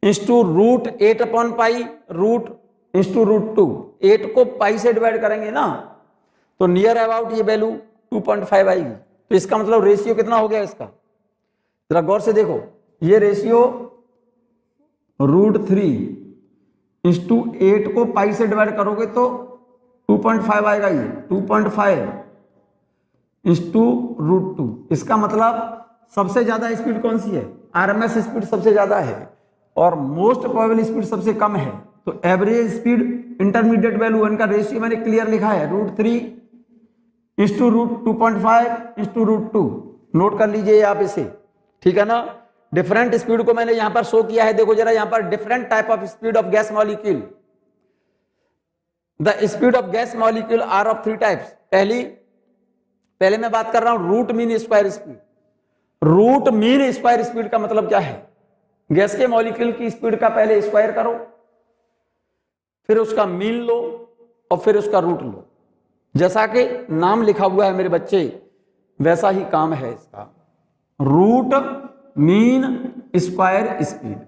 इंटू √8/पाई रूट इंटू √2, 8 को पाई से डिवाइड करेंगे ना तो नियर अबाउट ये वैल्यू 2.5 आएगी। तो इसका मतलब रेशियो कितना हो गया इसका, जरा गौर से देखो, ये रेशियो √3 इंटू 8 को पाई से डिवाइड करोगे तो 2.5 आएगा, ये 2.5 इंटू √2। इसका मतलब सबसे ज्यादा स्पीड कौन सी है, RMS स्पीड सबसे ज्यादा है और मोस्ट प्रोबेबल स्पीड सबसे कम है। तो एवरेज स्पीड, इंटरमीडिएट वैल्यू, इनका रेशियो मैंने क्लियर लिखा है √3 इंटू √2.5 इंटू √2। नोट कर लीजिए आप इसे, ठीक है ना। डिफरेंट स्पीड को मैंने यहां पर शो किया है, देखो जरा यहां पर, different type of speed of gas molecule. The speed of gas molecule are of 3 types. पहले मैं बात कर रहा हूं root mean square speed. Root mean square speed का मतलब क्या है, गैस के मॉलिक्यूल की स्पीड का पहले स्क्वायर करो, फिर उसका मीन लो और फिर उसका रूट लो। जैसा कि नाम लिखा हुआ है मेरे बच्चे, वैसा ही काम है इसका। रूट मीन स्क्वायर स्पीड,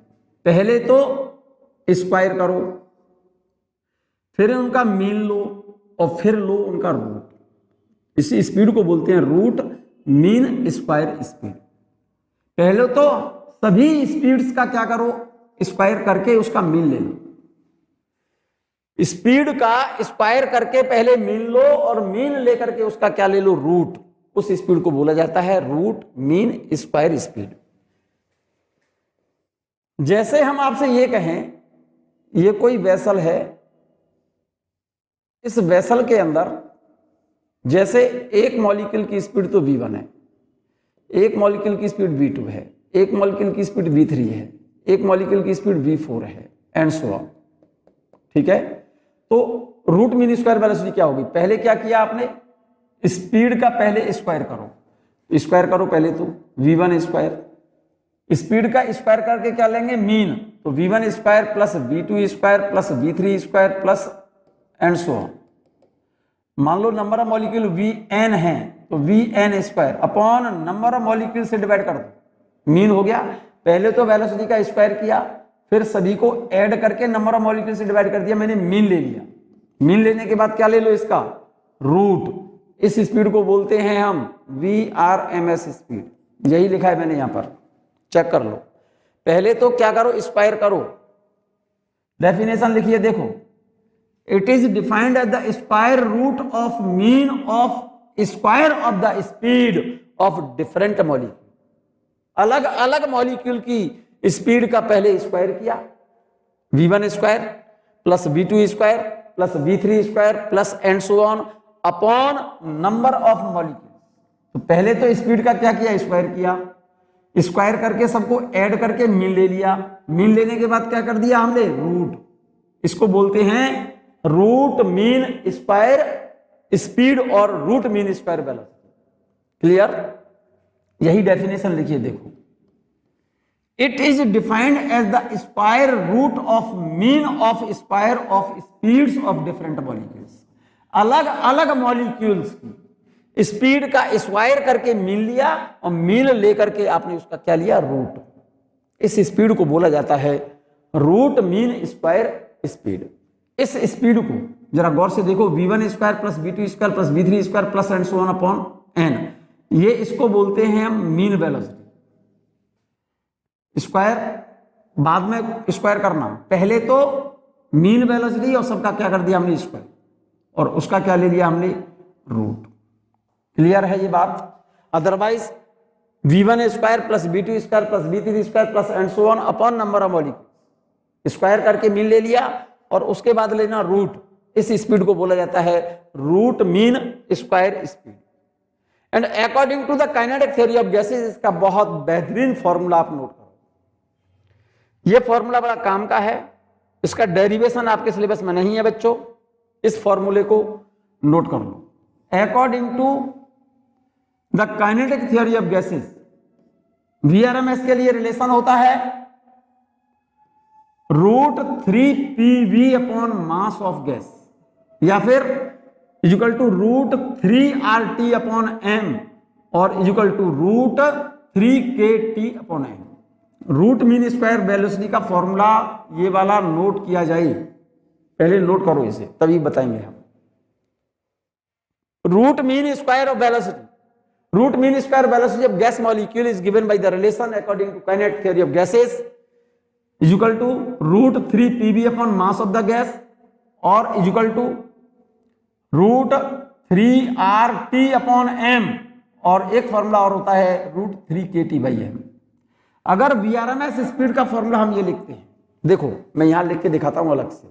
पहले तो स्क्वायर करो, फिर उनका मीन लो और फिर लो उनका रूट। इसी स्पीड को बोलते हैं रूट मीन स्क्वायर स्पीड। पहले तो सभी स्पीड्स का क्या करो, स्क्वायर करके उसका मीन ले लो। स्पीड का स्क्वायर करके पहले मीन लो और मीन लेकर के उसका क्या ले लो, रूट। उस स्पीड को बोला जाता है रूट मीन स्क्वायर स्पीड। जैसे हम आपसे ये कहें, ये कोई वेसल है, इस वेसल के अंदर जैसे एक मॉलिक्यूल की स्पीड तो v1 है, एक मॉलिक्यूल की स्पीड v2 है, एक मॉलिक्यूल की स्पीड v3 है, एक मॉलिक्यूल की स्पीड v4 है, एंड सो ऑन, ठीक है। तो रूट मीन स्क्वायर वेलोसिटी क्या होगी, पहले क्या किया आपने, स्पीड का पहले स्क्वायर करो, स्क्वायर करो पहले तो v1 स्क्वायर, स्पीड का स्क्वायर करके क्या लेंगे, मीन, तो v1 square plus v2 square plus v3 square plus and so on. मान लो नंबर ऑफ मॉलिक्यूल vn है तो vn square upon number of molecule से डिवाइड कर दो, मीन हो गया। पहले तो वेलोसिटी का स्क्वायर किया, फिर सभी को ऐड करके नंबर ऑफ मॉलिक्यूल से डिवाइड कर दिया, मैंने मीन ले लिया। मीन लेने के बाद क्या ले लो, इसका रूट। इस स्पीड को बोलते हैं हम VRMS स्पीड, यही लिखा है मैंने यहां पर, चेक कर लो। पहले तो क्या करो, स्क्वायर करो, डेफिनेशन लिखिए, देखो, it is defined as the square root of mean of square of the speed of different molecule. अलग अलग मॉलिक्यूल की स्पीड का पहले स्क्वायर किया, v1 square plus v2 square plus v3 square plus and so on upon number of molecule. तो पहले तो speed का क्या किया, स्क्वायर किया, स्क्वायर करके सबको ऐड करके मीन ले लिया, मीन लेने के बाद क्या कर दिया हमने, रूट। इसको बोलते हैं रूट मीन स्क्वायर स्पीड और root mean square velocity. Clear, यही डेफिनेशन लिखिए, देखो, it is defined as the square root of mean of square of speeds of different molecules. अलग अलग मॉलिक्यूल्स की स्पीड का स्क्वायर करके मीन लिया और मीन लेकर के आपने उसका क्या लिया, रूट। इस स्पीड को बोला जाता है रूट मीन स्क्वायर स्पीड। इस स्पीड को जरा गौर से देखो, v1 square plus v2 square plus v3 square plus and so on upon n, ये इसको बोलते हैं हम मीन वेलोसिटी। स्क्वायर बाद में स्क्वायर करना, पहले तो मीन वेलोसिटी और सबका क्या कर दिया हमने, स्क्वायर, और उसका क्या ले लिया हमने, रूट। क्लियर है ये बात। Otherwise v1 square plus v2 square plus v3 square plus and so on upon number of molecule, square करके मीन ले लिया और उसके बाद लेना रूट। इस स्पीड को बोला जाता है root mean square speed. And according to the kinetic theory of gases, इसका बहुत बेहतरीन फॉर्मूला आप नोट करो। यह फॉर्मूला बड़ा काम का है, इसका डेरिवेशन आपके सिलेबस में नहीं है बच्चों, इस फॉर्मूले को नोट कर लो। According to the kinetic theory of gases, VRMS के लिए रिलेशन होता है √3 PV upon mass of gas, या फिर equal to √3 RT upon M, और equal to √3 KT upon M। Root mean square velocity का फॉर्मूला ये वाला नोट किया जाए, पहले नोट करो इसे, तभी बताएंगे हम। Root mean square of velocity, root mean square velocity of gas molecule is given by the relation according to kinetic theory of gases is equal to √3 PV upon mass of the gas, और is equal to √3 RT upon M, और एक formula और होता है √3 KT/M। अगर VRMS speed का formula हम ये लिखते हैं, देखो मैं यहां लिख के दिखाता हूं अलग से।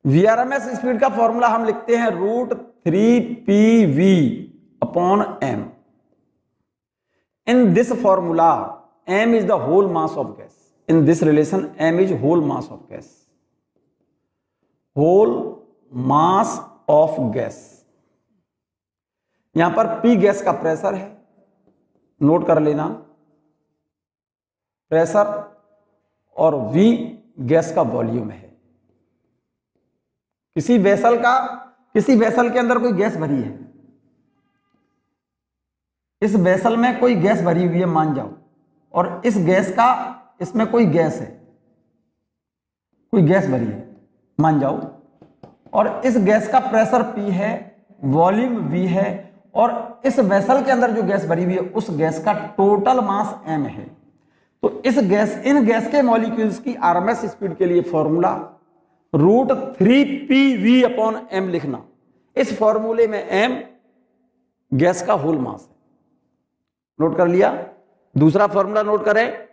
VRMS स्पीड का फॉर्मूला हम लिखते हैं √3 PV upon M। In this formula M is the whole mass of gas. In this relation M is whole mass of gas, whole mass of gas। यहां पर P गैस का pressure है, note कर लेना pressure, और V gas का volume है। किसी वेसल के अंदर कोई गैस भरी है, इस वेसल में कोई गैस भरी हुई है मान जाओ, और इस गैस का, इसमें कोई गैस है, कोई गैस भरी है मान जाओ, और इस गैस का प्रेशर P है, वॉल्यूम V है, और इस वेसल के अंदर जो गैस भरी हुई है उस गैस का टोटल मास M है। तो इन गैस के मॉलिक्यूल्स की RMS स्पीड के लिए फॉर्मूला √3 PV अपॉन M लिखना। इस फॉर्मूले में M गैस का होल मास है, नोट कर लिया। दूसरा फॉर्मूला नोट करें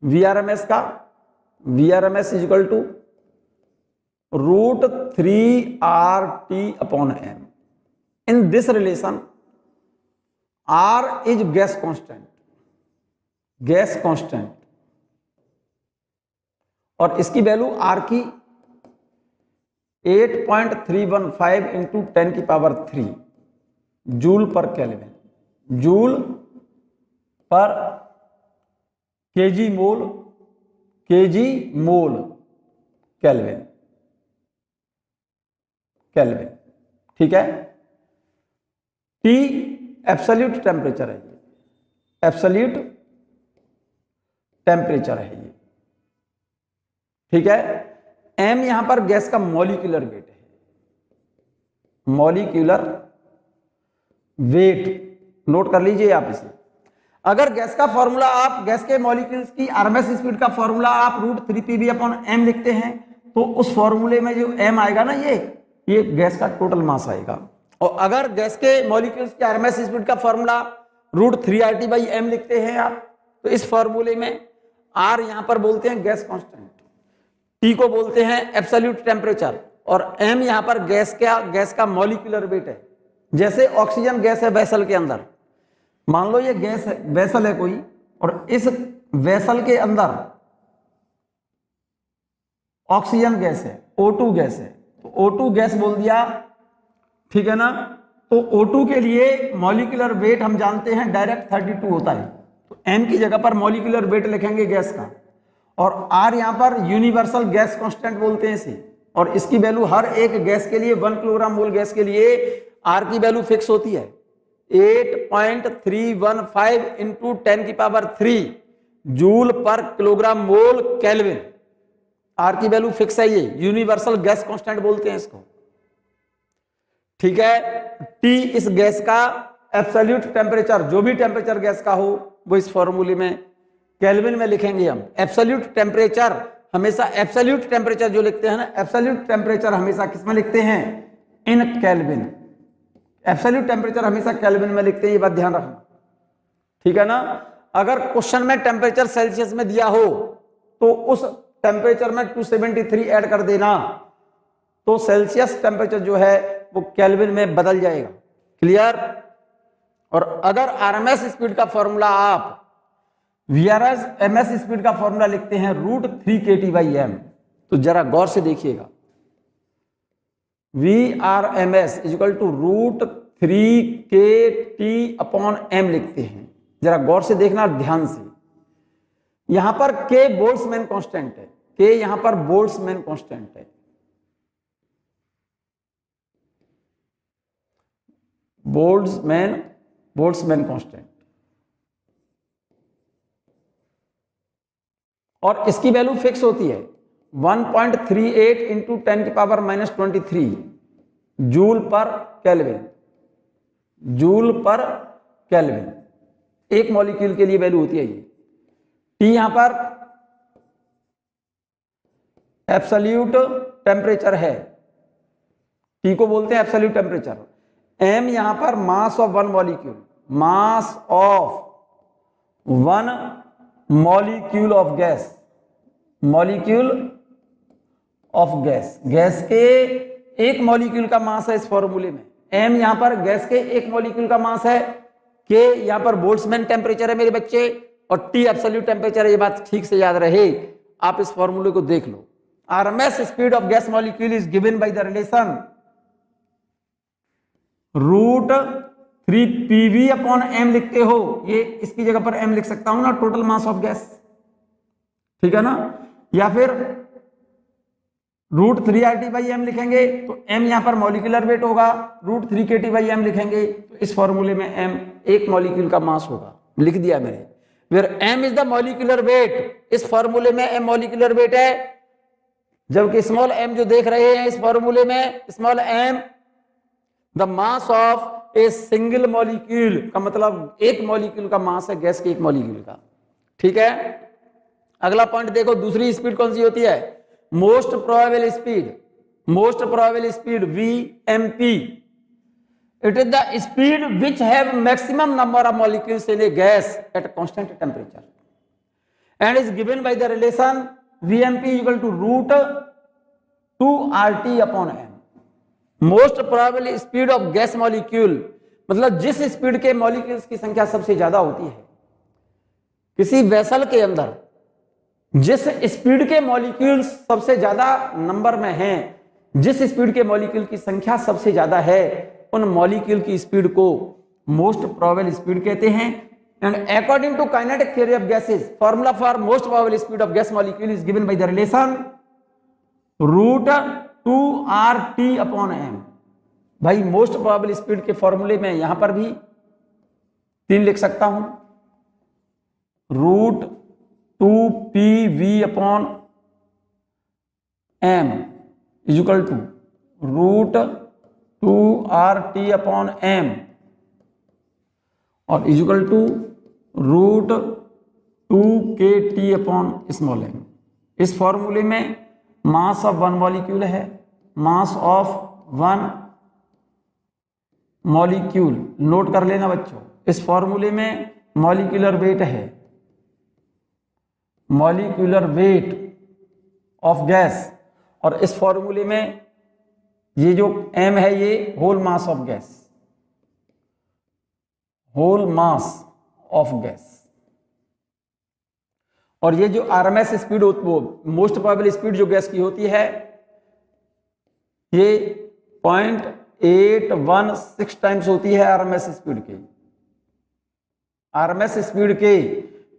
VRMS का, VRMS is equal to √3 RT upon M। In this relation R is gas constant, gas constant, और इसकी वैल्यू R की 8.315 into 10⁻³ joule per kelvin, joule per KG mole kelvin, kelvin, ठीक है। T absolute temperature है, ये absolute temperature है ये, ठीक है। M यहां पर गैस का मॉलिक्यूलर वेट है, मॉलिक्यूलर वेट, नोट कर लीजिए आप इसे। अगर गैस का फॉर्मूला, आप गैस के मॉलिक्यूल्स की RMS स्पीड का फॉर्मूला आप √3 PV अपॉन M लिखते हैं, तो उस फॉर्मूले में जो M आएगा ना, ये गैस का टोटल मास आएगा। और अगर गैस के मॉलिक्यूल्स की RMS स्पीड का फॉर्मूला √3 RT/M लिखते हैं आप, तो इस फॉर्मूले में R यहां पर बोलते हैं गैस कांस्टेंट, T को बोलते हैं एब्सोल्यूट टेम्परेचर, और M यहां पर गैस का मॉलिक्यूलर वेट है। जैसे ऑक्सीजन गैस है वेसल के अंदर, मान लो ये गैस है, वेसल है कोई, और इस वेसल के अंदर ऑक्सीजन गैस है, O2 गैस है, तो O2 गैस बोल दिया, ठीक है ना। तो O2 के लिए मॉलिक्यूलर वेट हम जानते हैं डायरेक्ट 32 होता है, तो M की जगह पर मॉलिक्यूलर वेट लिखेंगे गैस का, और R यहां पर यूनिवर्सल गैस कांस्टेंट बोलते हैं इसे, और इसकी वैल्यू हर एक गैस के लिए 1 किलोग्राम मोल गैस के लिए R की वैल्यू फिक्स होती है 8.315 इंटू 10⁻³ जूल पर किलोग्राम मोल केल्विन। R की वैल्यू फिक्स है, ये यूनिवर्सल गैस कांस्टेंट बोलते हैं इसको, ठीक है। T इस गैस का एब्सोल्यूट टेम्परेचर, जो भी टेम्परेचर गैस का हो वो इस फॉर्मूले में केल्विन में लिखेंगे हम। एब्सोल्यूट टेम्परेचर हमेशा, एब्सोल्यूट टेम्परेचर जो लिखते हैं ना, एब्सोल्यूट टेम्परेचर हमेशा किसमें लिखते हैं, इन केल्विन। एब्सोल्यूट टेम्परेचर हमेशा केल्विन में लिखते हैं, ये बात ध्यान रखना, ठीक है ना। अगर क्वेश्चन में टेम्परेचर सेल्सियस में दिया हो तो उस टेम्परेचर में 273 ऐड कर देना, तो सेल्सियस टेम्परेचर जो है वो केल्विन में बदल जाएगा, क्लियर। और अगर RMS स्पीड का फॉर्मूला आप VRMS स्पीड का फॉर्मूला लिखते हैं √3 KT/M, तो जरा गौर से देखिएगा, VRMS is equal to √3 KT/M लिखते हैं, जरा गौर से देखना ध्यान से। यहां पर के बोल्ट्जमैन कांस्टेंट है, के यहां पर बोल्ट्जमैन कांस्टेंट है, बोल्ट्जमैन कांस्टेंट, और इसकी वैल्यू फिक्स होती है 1.38 इंटू 10 की power -23 joule per kelvin, joule per kelvin, एक मॉलिक्यूल के लिए वैल्यू होती है ये। टी यहां पर एब्सोल्यूट टेम्परेचर है, टी को बोलते हैं एब्सोल्यूट टेम्परेचर। एम यहां पर मास of one molecule, mass of one molecule of gas, molecule of gas, gas के एक मॉलिक्यूल का मास है इस फॉर्मूले में। एम यहां पर गैस के एक मॉलिक्यूल का मास है, के यहां पर बोल्ट्जमैन टेम्परेचर है मेरे बच्चे, और टी एब्सोल्यूट टेम्परेचर है। ये बात ठीक से याद रहे, आप इस फॉर्मूले को देख लो। RMS speed of gas molecule is given by the relation √3 upon M लिखते हो, ये इसकी जगह पर एम लिख सकता हूं ना, टोटल मास ऑफ गैस, ठीक है ना, या फिर √3 RT/m लिखेंगे तो m यहां पर मॉलिक्यूलर वेट होगा, √3 kT/m लिखेंगे तो इस फॉर्मूले में m एक मॉलिक्यूल का मास होगा, लिख दिया मैंने। फिर m is the molecular weight, इस फॉर्मूले में m मॉलिक्यूलर वेट है, जबकि स्मॉल m जो देख रहे हैं इस फॉर्मूले में, small m the mass of a single molecule, का मतलब एक मॉलिक्यूल का मास है गैस के एक मॉलिक्यूल का, ठीक है। अगला पॉइंट देखो, दूसरी स्पीड कौन सी होती है, most probable speed, most probable speed VMP, it is the speed which have maximum number of molecules in a gas at constant temperature and is given by the relation VMP equal to √2 RT/m। Most probable speed of gas molecule, मतलब जिस speed के molecules की संख्या सबसे ज्यादा होती है किसी वेसल के अंदर, जिस स्पीड के मॉलिक्यूल्स सबसे ज्यादा नंबर में हैं, जिस स्पीड के मॉलिक्यूल की संख्या सबसे ज्यादा है, उन मॉलिक्यूल की स्पीड को मोस्ट प्रोबेबल स्पीड कहते हैं। And according to kinetic theory of gases, formula for most probable speed of gas molecule is given by the relation √2 RT/m। भाई मोस्ट प्रोबेबल स्पीड के फॉर्मूले में यहां पर भी 3 लिख सकता हूं, √2PV/m is equal to √2 RT/m और इज इक्वल टू √2 kT/m। इस फॉर्मूले में मास ऑफ वन मॉलिक्यूल है, mass of one molecule, note कर लेना बच्चों, इस फॉर्मूले में मॉलिक्यूलर वेट है, मॉलिक्यूलर वेट ऑफ गैस, और इस फॉर्मूले में ये जो m है ये whole mass of gas, whole mass of gas, और ये जो RMS speed most probable speed जो गैस की होती है ये 0.816 टाइम्स होती है आरएमएस स्पीड की, आरएमएस स्पीड के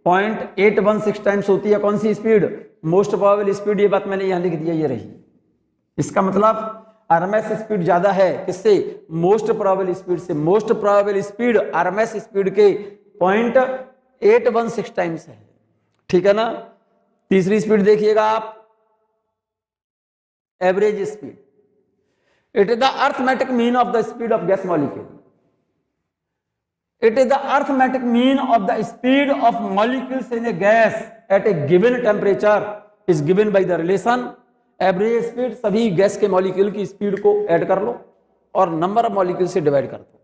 0.816 टाइम्स होती है कौन सी स्पीड, मोस्ट प्रोबेबल स्पीड। ये बात मैंने यहां लिख दिया, ये रही, इसका मतलब आरएमएस स्पीड ज्यादा है किससे, मोस्ट प्रोबेबल स्पीड से। Most probable speed RMS speed के 0.816 टाइम्स है, ठीक है ना। तीसरी स्पीड देखिएगा आप, average speed, it is the arithmetic mean of the speed of gas molecule, it is the arithmetic mean of the speed of molecules in a gas at a given temperature is given by the relation average speed। सभी gas के molecule की speed को add कर लो और number of molecule से divide कर दो,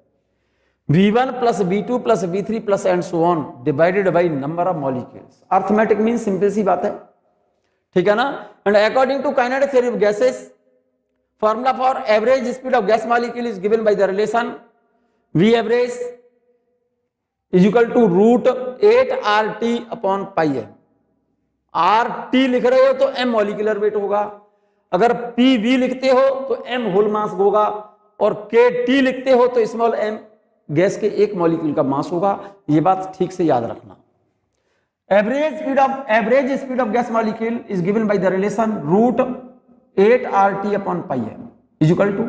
V1 plus V2 plus V3 plus and so on divided by number of molecules. Arithmetic mean simple सी बात है, ठीक है ना। And according to kinetic theory of gases, formula for average speed of gas molecule is given by the relation V average is equal to √8 RT/m। RT लिख रहे हो तो m मॉलिक्यूलर वेट होगा, अगर PV लिखते हो तो m होल मास होगा, और KT लिखते हो तो स्मॉल m गैस के एक मॉलिक्यूल का मास होगा। ये बात ठीक से याद रखना। Average speed of gas molecule is given by the relation √8RT/πm is equal to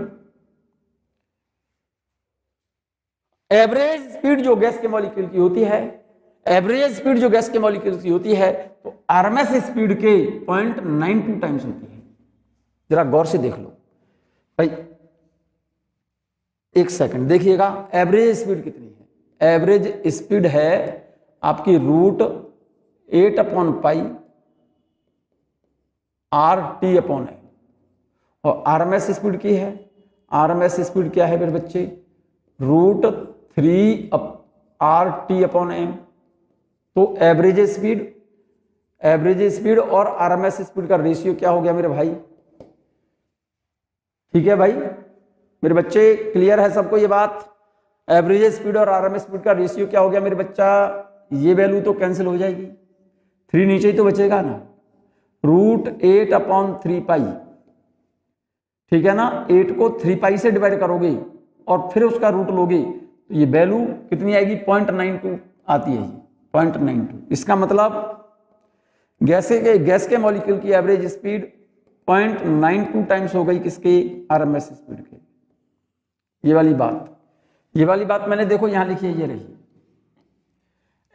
average speed जो गैस के मॉलिक्यूल की होती है, एवरेज स्पीड जो गैस के मॉलिक्यूल की होती है तो आरएमएस स्पीड के 0.92 टाइम्स होती है। जरा गौर से देख लो भाई, एक सेकंड देखिएगा, एवरेज स्पीड कितनी है? एवरेज स्पीड है आपकी √8πRT/m और आरएमएस स्पीड की है, आरएमएस स्पीड क्या है मेरे बच्चे? √3RT/m। तो एवरेज स्पीड और आरएमएस स्पीड का रेशियो क्या हो गया मेरे भाई? ठीक है भाई मेरे बच्चे, क्लियर है सबको ये बात? एवरेज स्पीड और आरएमएस स्पीड का रेशियो क्या हो गया मेरे बच्चा? ये वैल्यू तो कैंसिल हो जाएगी, 3 नीचे ही तो बचेगा ना, √8/3π, ठीक है ना। 8 को 3π से डिवाइड करोगे और फिर उसका रूट लोगे तो ये वैल्यू कितनी आएगी? 0.92 आती है, 0.92। इसका मतलब गैस के मॉलिक्यूल की एवरेज स्पीड 0.92 टाइम्स हो गई किसके? आरएमएस स्पीड के। ये वाली बात मैंने देखो यहां लिखी है, ये रही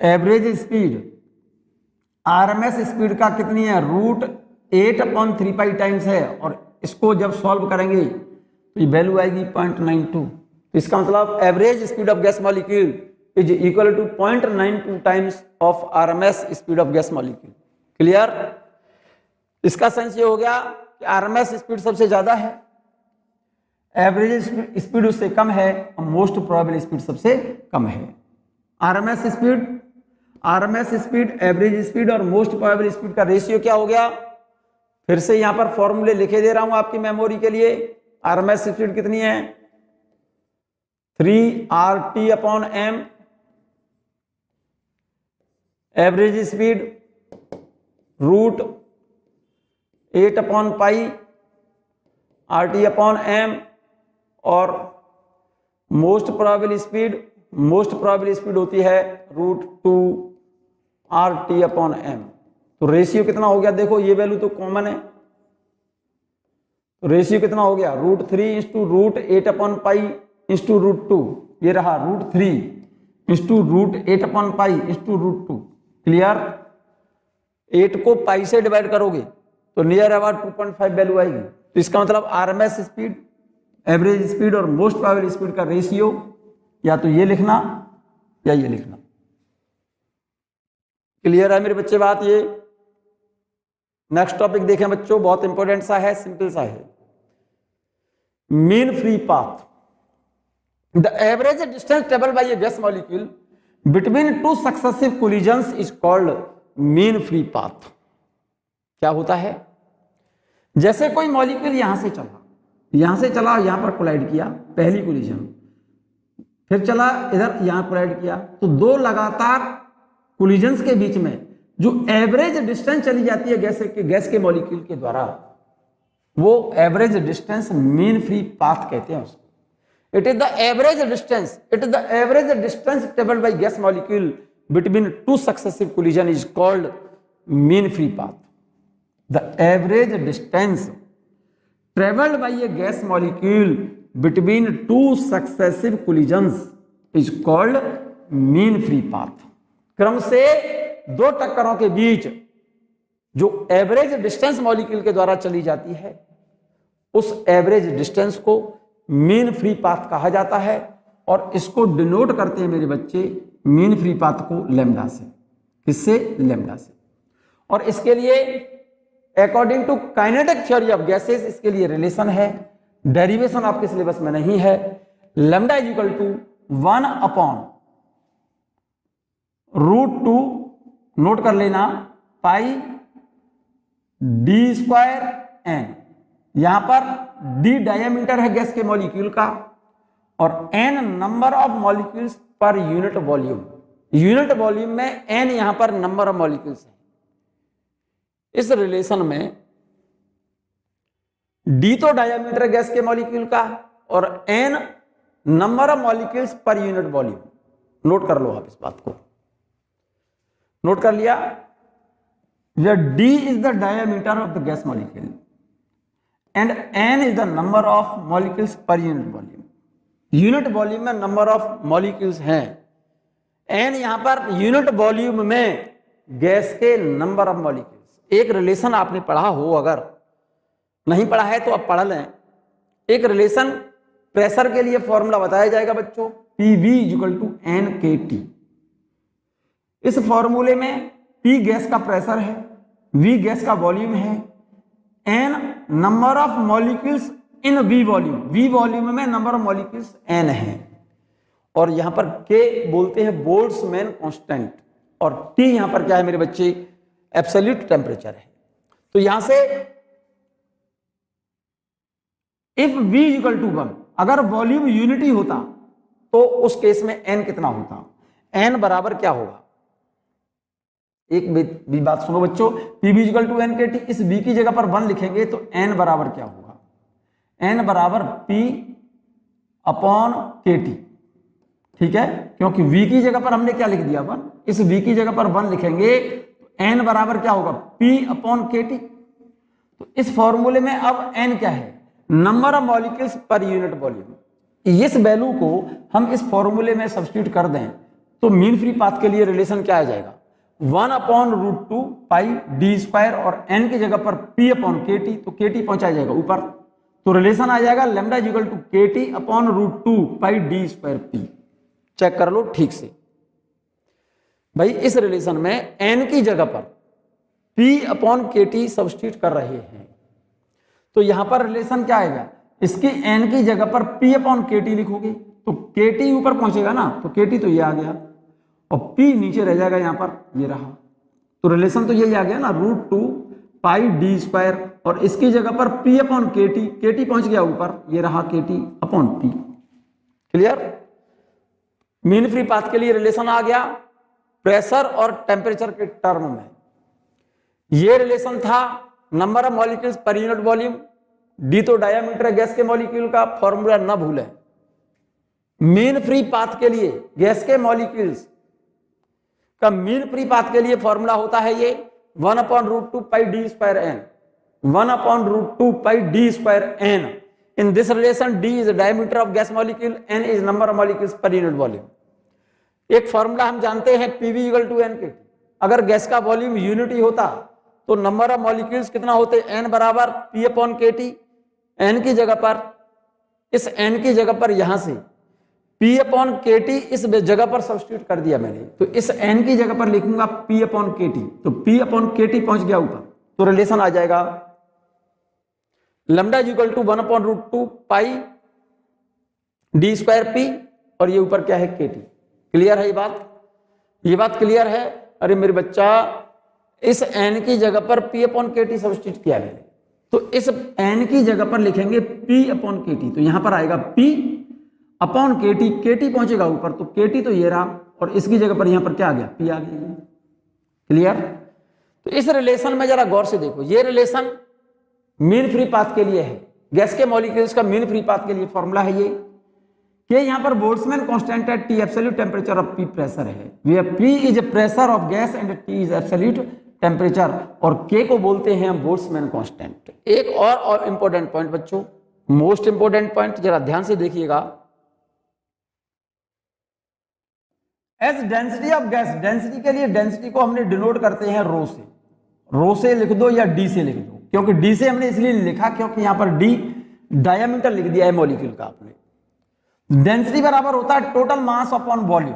एवरेज स्पीड आरएमएस स्पीड का कितनी है? √8/3π टाइम्स है और इसको जब सॉल्व करेंगे तो ये वैल्यू आएगी 0.92। इसका मतलब average speed of gas molecule is equal to 0.92 times of RMS speed of gas molecule. Clear? इसका सेंस ये हो गया कि आरएमएस स्पीड सबसे ज्यादा है, एवरेज स्पीड उससे कम है और मोस्ट प्रोबेबल स्पीड सबसे कम है। आरएमएस स्पीड, एवरेज स्पीड और मोस्ट प्रोबेबल स्पीड का रेशियो क्या हो गया? फिर से यहां पर फॉर्मूले लिखे दे रहा हूं आपकी मेमोरी के लिए। आरएमएस स्पीड कितनी है? 3RT/m, एवरेज स्पीड √8πRT/m और मोस्ट प्रोबेबल स्पीड होती है √2RT/m। तो रेशियो कितना हो गया? देखो ये वैल्यू तो कॉमन है, तो रेशियो कितना हो गया? √3 × √8/π × √2, ये रहा √3 × √8/π × √2। क्लियर? 8 को पाई से डिवाइड करोगे तो नियर अबाउट 2.5 वैल्यू आएगी। तो इसका मतलब आरएमएस स्पीड, एवरेज स्पीड और मोस्ट प्रोबेबल स्पीड का रेशियो या तो ये लिखना या ये लिखना। क्लियर है मेरे बच्चे बात? ये नेक्स्ट टॉपिक देखें बच्चों, बहुत इंपॉर्टेंट सा है, सिंपल सा है। Mean free path, the average distance travelled by a gas molecule between 2 successive collisions is called mean free path. क्या होता है? जैसे कोई मॉलिक्यूल यहां से चला, यहां पर कोलाइड किया, पहली कोलिजन, फिर चला इधर यहां कोलाइड किया, तो 2 लगातार कोलिजन्स के बीच में जो एवरेज डिस्टेंस चली जाती है गैस के मॉलिक्यूल के द्वारा, वो average distance mean free path कहते हैं उसको। It is the average distance travelled by gas molecule between 2 successive collision is called mean free path. The average distance travelled by a gas molecule between 2 successive collisions is called mean free path. क्रम से 2 टक्करों के बीच जो average distance molecule के द्वारा चली जाती है, उस एवरेज डिस्टेंस को मीन फ्री पाथ कहा जाता है और इसको डिनोट करते हैं मेरे बच्चे मीन फ्री पाथ को लैम्डा से। किससे? लैम्डा से। और इसके लिए according to kinetic theory of gases इसके लिए रिलेशन है, डेरिवेशन आपके सिलेबस में नहीं है। लैम्डा इज इक्वल टू 1/√2, नोट कर लेना, पाई d²n। यहां पर d डायमीटर है गैस के मॉलिक्यूल का और n number of molecules per unit volume. Unit volume में n यहां पर नंबर ऑफ मॉलिक्यूल्स है। इस रिलेशन में d तो डायमीटर गैस के मॉलिक्यूल का और n number of molecules per unit volume. Note कर लो आप इस बात को। नोट कर लिया, d is the diameter of the gas molecule and n is the number of molecules per unit volume. Unit volume में नंबर ऑफ मॉलिक्यूल्स हैं, n यहां पर यूनिट वॉल्यूम में गैस के नंबर ऑफ मॉलिक्यूल्स। एक relation आपने पढ़ा हो, अगर नहीं पढ़ा है तो आप पढ़ लें। एक रिलेशन प्रेशर के लिए फॉर्मूला बताया जाएगा बच्चों, PV = NKT। इस फॉर्मूले में P गैस का प्रेशर है, V गैस का वॉल्यूम है, N number of molecules in V volume, V volume में नंबर ऑफ मॉलिक्यूल्स N है, और यहां पर K बोलते हैं बोल्ट्जमैन कांस्टेंट, और T यहां पर क्या है मेरे बच्चे, एब्सोल्यूट टेम्परेचर है। तो यहां से इफ V = 1, अगर वॉल्यूम यूनिटी होता तो उस केस में N कितना होता, N बराबर क्या होगा। एक भी बात सुनो बच्चों, PV = NKT, इस V की जगह पर 1 लिखेंगे तो N बराबर क्या होगा, N बराबर P/KT। ठीक है, क्योंकि V की जगह पर हमने क्या लिख दिया 1, इस V की जगह पर 1 लिखेंगे तो N बराबर क्या होगा, P/KT। तो इस फॉर्मूले में अब N क्या है, number of molecules per unit volume. इस वैल्यू को हम इस फॉर्मूले में सब्स्टिट्यूट कर दें तो मीन फ्री पाथ के लिए रिलेशन क्या आ जाएगा, 1/√2 πd², और n की जगह पर P/KT, तो KT पहुंचा जाएगा ऊपर, तो रिलेशन आ जाएगा λ = KT/√2 πd²P। चेक कर लो ठीक से भाई, इस रिलेशन में n की जगह पर P/KT सब्स्टिट्यूट कर रहे हैं, तो यहां पर रिलेशन क्या आएगा, इसकी n की जगह पर P/KT लिखोगे तो KT ऊपर पहुंचेगा ना, तो KT तो ये आ गया और P नीचे रह जाएगा, यहां पर ये रहा, तो रिलेशन तो यही आ गया ना, √2 πd², और इसकी जगह पर P/KT, KT पहुंच गया ऊपर, ये रहा KT/P। Clear. Mean free path के लिए रिलेशन आ गया प्रेशर और टेम्परेचर के टर्म में। ये रिलेशन था number of molecules per unit volume, D तो डायामीटर है गैस के मॉलिक्यूल का, फॉर्मूला ना भूलें। मीन फ्री पाथ के लिए गैस के मॉलिक्यूल्स का मीन फ्री पाथ के लिए फॉर्मूला होता है ये 1/√2 πd²N, 1/√2 πd²N। In this relation D is the diameter of gas molecule, N is number of molecules per unit volume। एक फॉर्मूला हम जानते हैं PV = NKT। अगर गैस का वॉल्यूम यूनिटी होता तो नंबर ऑफ मॉलिक्यूल्स कितना होते, N बराबर P/KT। N की जगह पर, इस N की जगह पर यहां से P/KT इस जगह पर सब्स्टिट्यूट कर दिया मैंने, तो इस N की जगह पर लिखूंगा P/KT, तो P/KT पहुंच गया ऊपर, तो रिलेशन आ जाएगा λ = 1/√2 πd²P, और ये ऊपर क्या है KT। क्लियर है ये बात क्लियर है। अरे मेरे बच्चा, इस N की जगह पर P/KT सब्स्टिट्यूट किया मैंने, तो इस N की जगह पर लिखेंगे P/KT, तो यहां पर आएगा P/KT, KT पहुंचेगा ऊपर, तो KT तो ये रहा, और इसकी जगह पर यहां पर क्या आ गया, P आ गया। क्लियर। तो इस रिलेशन में जरा गौर से देखो, ये रिलेशन मीन फ्री पाथ के लिए है, गैस के मॉलिक्यूल्स का मीन फ्री पाथ के लिए फॉर्मूला है ये, कि यहां पर बोल्ट्जमैन कांस्टेंट है, T absolute temperature of P pressure है, where P is a pressure of gas and T is absolute temperature, और K को बोलते हैं बोल्ट्जमैन कांस्टेंट। एक और इंपॉर्टेंट पॉइंट बच्चों, मोस्ट इंपॉर्टेंट पॉइंट, जरा ध्यान से देखिएगा। As density of gas, density के लिए डेंसिटी को हमने डिनोट करते हैं रो से लिख दो या D से लिख दो, क्योंकि D से हमने इसलिए लिखा क्योंकि यहां पर D डायमीटर लिख दिया है मॉलिक्यूल का आपने। डेंसिटी बराबर होता है total mass upon volume.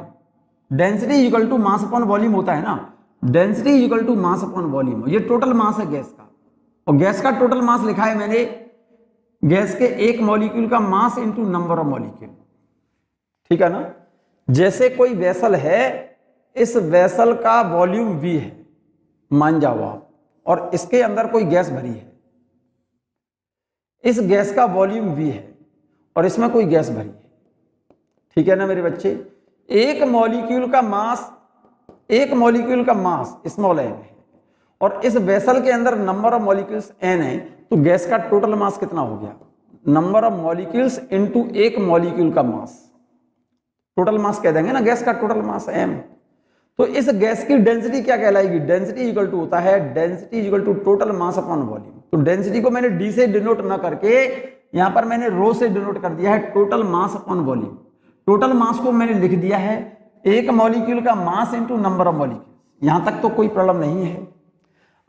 Density = मास अपॉन वॉल्यूम होता है ना, डेंसिटी = मास अपॉन वॉल्यूम, ये टोटल मास है गैस का, और गैस का टोटल मास लिखा है मैंने, गैस के एक मॉलिक्यूल का mass into number of molecule. ठीक है ना। जैसे कोई वेसल है, इस वेसल का वॉल्यूम V है मान जाओ आप, और इसके अंदर कोई गैस भरी है, इस गैस का वॉल्यूम V है और इसमें कोई गैस भरी है। ठीक है ना मेरे बच्चे। एक मॉलिक्यूल का मास स्मॉल m है और इस वेसल के अंदर नंबर ऑफ मॉलिक्यूल्स n है, तो गैस का टोटल मास कितना हो गया, नंबर ऑफ मॉलिक्यूल्स इनटू एक मॉलिक्यूल का मास, टोटल मास कह देंगे ना गैस का टोटल मास m। तो इस गैस की डेंसिटी क्या कहलाएगी? डेंसिटी इक्वल टू होता है density equal to total mass upon volume. तो डेंसिटी को मैंने डी से डिनोट ना करके यहां पर मैंने रो से डिनोट कर दिया है total mass upon volume. Total mass को मैंने लिख दिया है एक मॉलिक्यूल का mass into number of molecule. यहां तक तो कोई प्रॉब्लम नहीं है।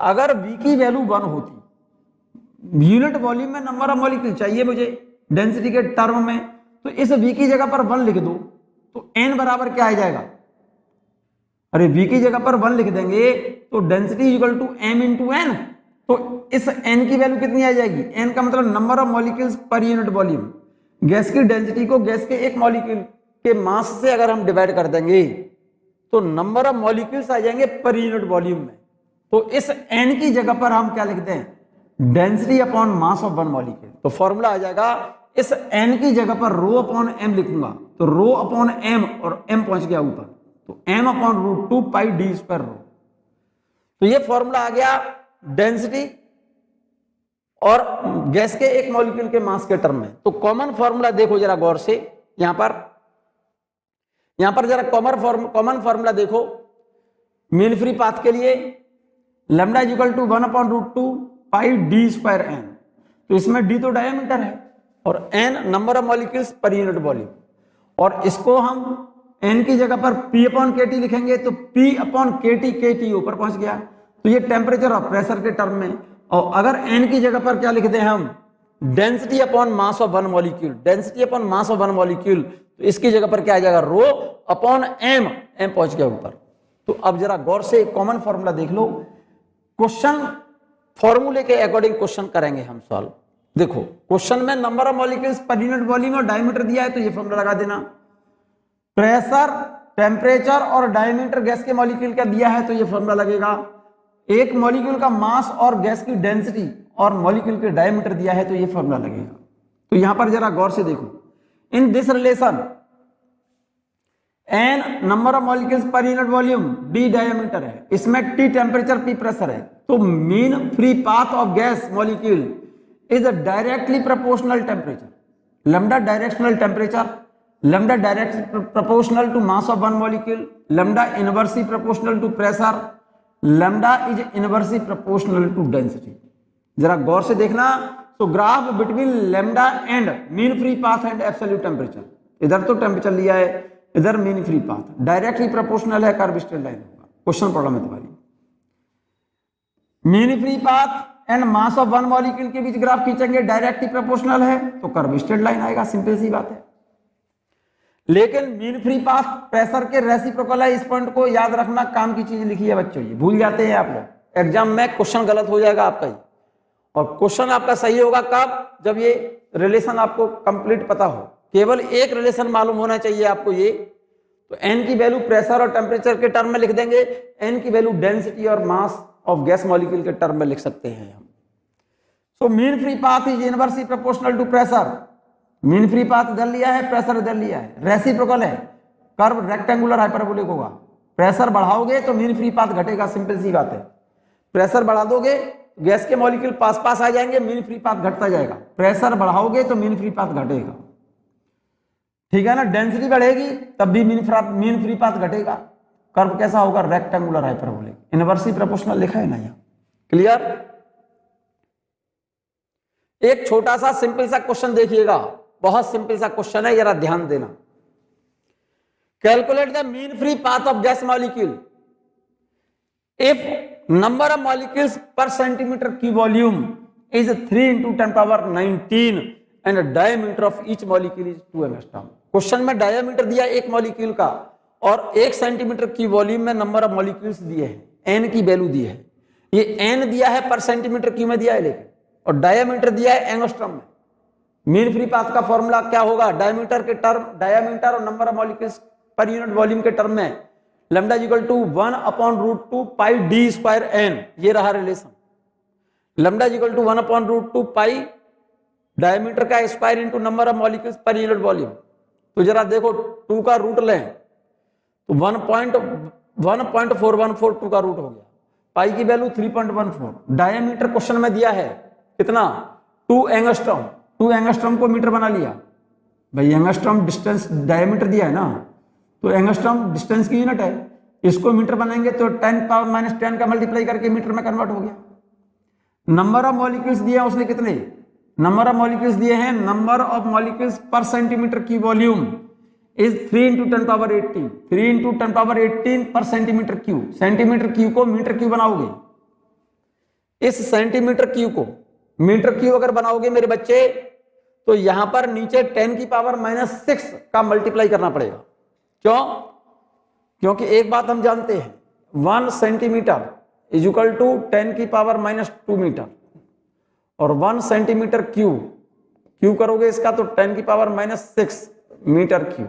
अगर V की वैल्यू 1 होती, यूनिट वॉल्यूम में नंबर ऑफ मॉलिक्यूल चाहिए मुझे डेंसिटी के टर्म में, तो इस V की जगह पर 1 लिख दो तो n बराबर क्या आ जाएगा? अरे V की जगह पर 1 लिख देंगे तो density equal to m into N. तो इस n की वैल्यू कितनी आ जाएगी? n का मतलब number of molecules per unit volume. Gas की डेंसिटी को गैस के एक मॉलिक्यूल के मास से अगर हम डिवाइड कर देंगे तो नंबर ऑफ मॉलिक्यूल्स आ जाएंगे पर यूनिट वॉल्यूम में। तो इस n की जगह पर हम क्या लिखते हैं? Density upon mass of one molecule. तो फॉर्मूला आ जाएगा, इस n की जगह पर रो अपॉन m लिखूंगा तो रो अपॉन m और m पहुंच गया ऊपर, तो m upon root 2 pi D square rho. तो ये फॉर्मूला आ गया डेंसिटी और गैस के एक मॉलिक्यूल के मास के टर्म में। तो कॉमन फॉर्मूला देखो जरा गौर से, यहां पर जरा कॉमन फॉर्मूला देखो मीन फ्री पाथ के लिए, lambda equal to 1 upon root 2 pi D square N. तो इसमें डी तो डायमीटर है और N number of molecules per unit volume, और इसको हम एन की जगह पर पी अपॉन के टी लिखेंगे तो पी अपॉन के टी ऊपर पहुंच गया। तो ये टेम्परेचर और प्रेशर के टर्म में। और अगर एन की जगह पर क्या लिखते हैं हम? Density upon mass of one molecule. Density upon mass of one molecule, तो इसकी जगह पर क्या आ जाएगा? रो अपॉन एम पहुंच गया ऊपर। तो अब जरा गौर से कॉमन फॉर्मूला देख लो। क्वेश्चन फॉर्मूले के अकॉर्डिंग क्वेश्चन करेंगे हम सॉल्व। देखो क्वेश्चन में number of molecules per unit volume और डायमीटर दिया है तो ये फॉर्मूला लगा देना। प्रेशर, टेम्परेचर और डायमीटर गैस के मॉलिक्यूल का दिया है तो ये फॉर्मूला लगेगा। एक मॉलिक्यूल का मास और गैस की डेंसिटी और मॉलिक्यूल के डायमीटर दिया है तो ये फॉर्मूला लगेगा। तो यहां पर जरा गौर से देखो, in this relation N number of molecules per unit volume, D diameter है, इसमें टी टेम्परेचर, पी प्रेशर है। तो mean free path of gas molecule is a directly proportional temperature, lambda directional temperature, lambda direct proportional to mass of one molecule, lambda inversely proportional to pressure, lambda is inversely proportional to density. जरा गौर से देखना। तो graph between lambda and mean free path and absolute temperature, इधर तो temperature लिया है, इधर mean free path, directly proportional है, कर्व स्ट्रेट लाइन होगा। क्वेश्चन प्रॉब्लम है तुम्हारी। Mean free path and mass of one molecule के बीच ग्राफ खींचेंगे, डायरेक्टली प्रोपोर्शनल है तो कर्व स्ट्रेट लाइन आएगा, सिंपल सी बात है। लेकिन मीन फ्री पाथ प्रेशर के रेसिप्रोकल है, इस पॉइंट को याद रखना, काम की चीज लिखी है बच्चों, ये भूल जाते हैं आप लोग। एग्जाम में क्वेश्चन गलत हो जाएगा आपका ही, और क्वेश्चन आपका सही होगा कब? जब ये रिलेशन आपको कंप्लीट पता हो। केवल एक रिलेशन मालूम होना चाहिए आपको ये। तो एन की वैल्यू प्रेशर और टेम्परेचर के टर्म में लिख देंगे, एन की वैल्यू डेंसिटी और मास ऑफ गैस मॉलिक्यूल के टर्म में लिख सकते हैं हम। So mean free path is inversely proportional to pressure. Mean free path इधर लिया है, प्रेशर इधर लिया है, रेसिप्रोकल है, कर्व रेक्टेंगुलर हाइपरबोलिक होगा। प्रेशर बढ़ाओगे तो मीन फ्री पाथ घटेगा, सिंपल सी बात है। प्रेशर बढ़ा दोगे गैस के मॉलिक्यूल पास पास आ जाएंगे, मीन फ्री पाथ घटता जाएगा। प्रेशर बढ़ाओगे तो मीन फ्री पाथ घटेगा, ठीक है ना। डेंसिटी बढ़ेगी तब भी मीन फ्री पाथ घटेगा। कर्व कैसा होगा? रेक्टेंगुलर हाइपरबोलिक, इनवर्सली प्रोपोर्शनल लिखा है ना यहाँ। क्लियर? एक छोटा सा सिंपल सा क्वेश्चन देखिएगा, बहुत सिंपल सा क्वेश्चन है, जरा ध्यान देना। Calculate the mean free path of gas molecule if number of molecules पर सेंटीमीटर की volume is 3 × 10⁻19 and diameter of each molecule is 2 angstrom. Question में डायमीटर दिया एक मॉलिक्यूल का और 1 सेंटीमीटर की वॉल्यूम में नंबर ऑफ मॉलिक्यूल्स दिए हैं, एन की वैल्यू दी है। ये एन दिया है पर सेंटीमीटर क्यूब में दिया है लेकिन, और डायमीटर दिया है एंगस्ट्रॉम में। मीन फ्री पाथ का फॉर्मूला क्या होगा? डायमीटर के टर्म, डायमीटर और number of molecules per unit volume के टर्म में lambda equal to 1/√2 pi D square N, ये रहा relation. Lambda equal to 1/√2 pi diameter का square into number of molecules per unit volume. तो जरा देखो 2 का रूट लें तो 1.414 2 का रूट हो गया, पाई की वैल्यू 3.14। डायमीटर क्वेश्चन में दिया है कितना? 2 एंगस्ट्रॉम। 2 एंगस्ट्रॉम को मीटर बना लिया भाई, एंगस्ट्रॉम डिस्टेंस डायमीटर दिया है ना, तो एंगस्ट्रॉम डिस्टेंस की यूनिट है। इसको मीटर बनाएंगे तो 10⁻⁻10 का मल्टीप्लाई करके मीटर में कन्वर्ट हो गया। नंबर ऑफ मॉलिक्यूल्स दिए हैं उसने कितने, नंबर ऑफ मॉलिक्यूल्स दिए हैं, नंबर ऑफ मॉलिक्यूल्स पर सेंटीमीटर की वॉल्यूम इज 3 × 10⁻18, 3 × 10⁻18 पर सेंटीमीटर क्यूब। सेंटीमीटर क्यूब को मीटर क्यूब बनाओगे, इस सेंटीमीटर क्यूब को मीटर क्यूब अगर बनाओगे मेरे बच्चे तो यहां पर नीचे 10⁻⁻6 का मल्टीप्लाई करना पड़ेगा। क्यों? क्योंकि एक बात हम जानते हैं, 1 centimetre is equal to 10⁻⁻2 metre, और 1 सेंटीमीटर क्यूब करोगे इसका तो 10⁻⁻6 मीटर क्यूब।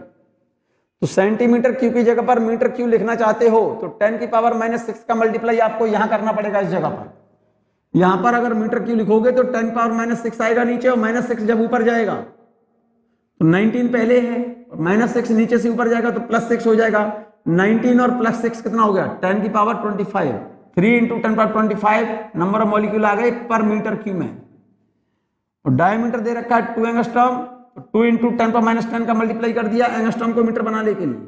तो सेंटीमीटर क्यूब की जगह पर मीटर क्यूब लिखना चाहते हो तो 10⁻⁻6 का मल्टीप्लाई आपको यहां करना पड़ेगा इस जगह पर। यहां पर अगर मीटर क्यूब लिखोगे तो 10⁻⁻6 आएगा नीचे, और -6 जब ऊपर जाएगा तो 19 पहले है, -6 नीचे से ऊपर जाएगा तो +6 हो जाएगा। 19 और +6 कितना हो गया, 10⁻25। 3 × 10⁻25 नंबर ऑफ मॉलिक्यूल आ गए पर मीटर क्यूब में। और डायमीटर दे रखा है 2 एंगस्ट्रॉम, 2 × 10⁻10 का मल्टीप्लाई कर दिया एंगस्ट्रॉम को मीटर बनाने के लिए।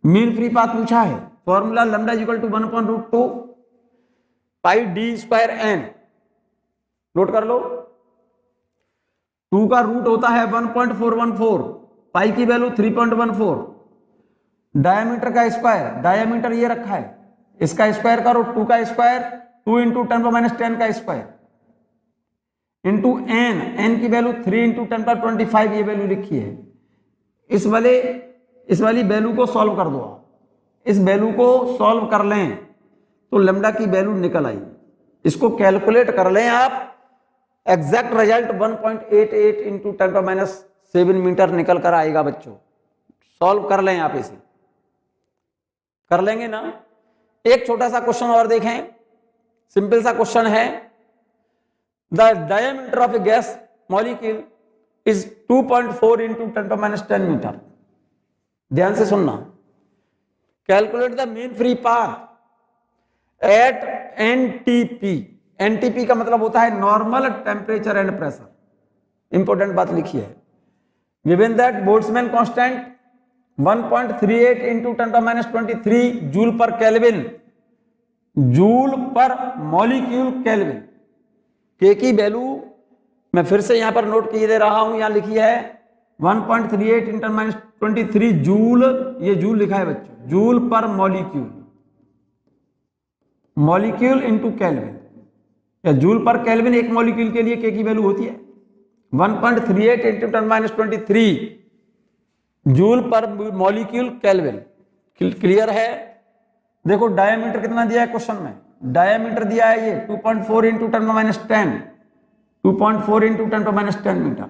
मीन फ्री पाथ पूछा है, फॉर्मूला लैम्डा = 1/√2 πd²n, नोट कर लो। 2 का रूट होता है 1.414, पाई की वैल्यू 3.14, डायमीटर का स्क्वायर, डायमीटर ये रखा है, इसका स्क्वायर करो, 2 का स्क्वायर 2 × 10⁻10 का स्क्वायर इंटू n, n की वैल्यू 3 × 10⁻25 ये वैल्यू लिखी है। इस वाली वैल्यू को सॉल्व कर दो आप, इस वैल्यू को सॉल्व कर लें तो लैम्डा की वैल्यू निकल आई। इसको कैलकुलेट कर लें आप, एग्जैक्ट रिजल्ट 1.88 × 10⁻7 मीटर निकल कर आएगा बच्चों। सॉल्व कर लें आप, इसे कर लेंगे ना। एक छोटा सा क्वेश्चन और देखें, सिंपल सा क्वेश्चन है, the diameter of a gas molecule is 2.4 × 10⁻10 metre. ध्यान से सुनना, calculate the mean free path at NTP। NTP का मतलब होता है normal temperature and pressure. Important बात लिखी है, given that Boltzmann constant 1.38 × 10⁻23 joule per kelvin, joule per molecule kelvin. K की वैल्यू मैं फिर से यहां पर नोट किए दे रहा हूं, यहां लिखी है 1.38 × 10⁻23 जूल, ये जूल लिखा है बच्चों, joule per molecule, molecule into kelvin, या जूल पर केल्विन एक मॉलिक्यूल के लिए के की वैल्यू होती है 1.38 × 10⁻23 joule per molecule kelvin. Clear है? देखो डायमीटर कितना दिया है क्वेश्चन में, डायमीटर दिया है ये 2.4 × 10⁻10, 2.4 × 10⁻10 metre.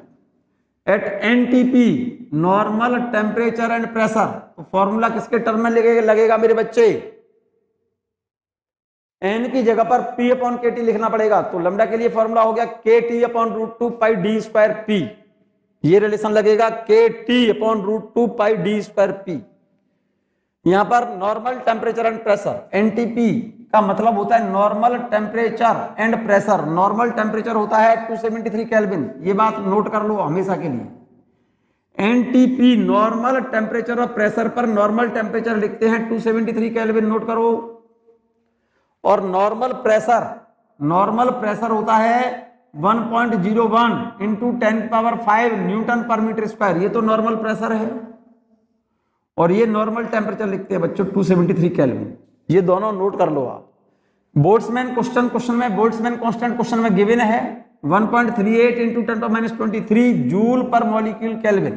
At NTP normal temperature and pressure, तो फॉर्मूला किसके टर्म में लगेगा मेरे बच्चे, n की जगह पर P/kT लिखना पड़ेगा। तो लैम्डा के लिए फॉर्मूला हो गया kT/√2 πd²P, ये रिलेशन लगेगा kT/√2 πd²P। यहां पर normal temperature and pressure, NTP का मतलब होता है normal temperature and pressure. Normal temperature होता है 273 केल्विन, ये बात नोट कर लो हमेशा के लिए। NTP नॉर्मल टेम्परेचर और प्रेशर पर नॉर्मल टेम्परेचर लिखते हैं 273 केल्विन, नोट करो। और नॉर्मल प्रेशर होता है 1.01 × 10⁵ न्यूटन पर मीटर स्क्वायर, ये तो नॉर्मल प्रेशर है। और ये नॉर्मल टेम्परेचर लिखते हैं बच्चों 273 केल्विन, ये दोनों नोट कर लो आप। बोल्ट्जमैन क्वेश्चन में बोल्ट्जमैन कांस्टेंट क्वेश्चन में गिवन है 1.38 × 10⁻23 जूल पर मॉलिक्यूल केल्विन।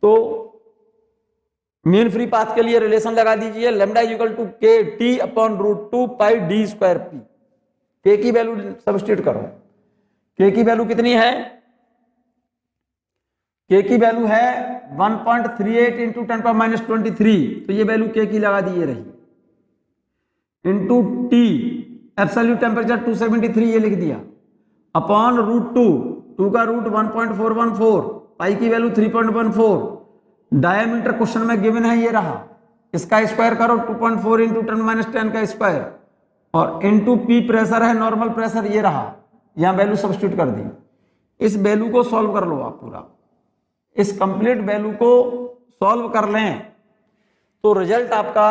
तो मीन फ्री पाथ के लिए रिलेशन लगा दीजिए, लैम्डा = kT/√2 πd²P। के की वैल्यू सब्स्टिट्यूट करो, के की वैल्यू कितनी है, के की वैल्यू है 1.38 × 10⁻23, तो ये वैल्यू के की लगा दी, ये रही, इंटू T एब्सोल्यूट टेम्परेचर 273 ये लिख दिया, अपॉन √2, 2 का रूट 1.414, पाई की वैल्यू 3.14, डायमीटर क्वेश्चन में गिवन है ये रहा, इसका स्क्वायर करो 2.4 × 10⁻10 का स्क्वायर, और इंटू P प्रेशर है नॉर्मल प्रेशर, ये रहा, यहां वैल्यू सब्स्टिट्यूट कर दी। इस वैल्यू को सॉल्व कर लो आप पूरा, इस कंप्लीट वैल्यू को सॉल्व कर लें तो रिजल्ट आपका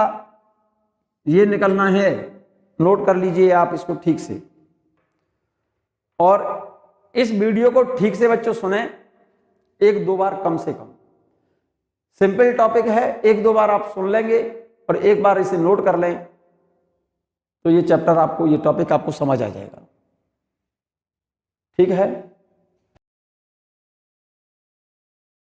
ये निकलना है, नोट कर लीजिए आप इसको ठीक से। और इस वीडियो को ठीक से बच्चों सुने, एक दो बार कम से कम। सिंपल टॉपिक है, एक दो बार आप सुन लेंगे और एक बार इसे नोट कर लें तो ये चैप्टर आपको, ये टॉपिक आपको समझ आ जाएगा। ठीक है।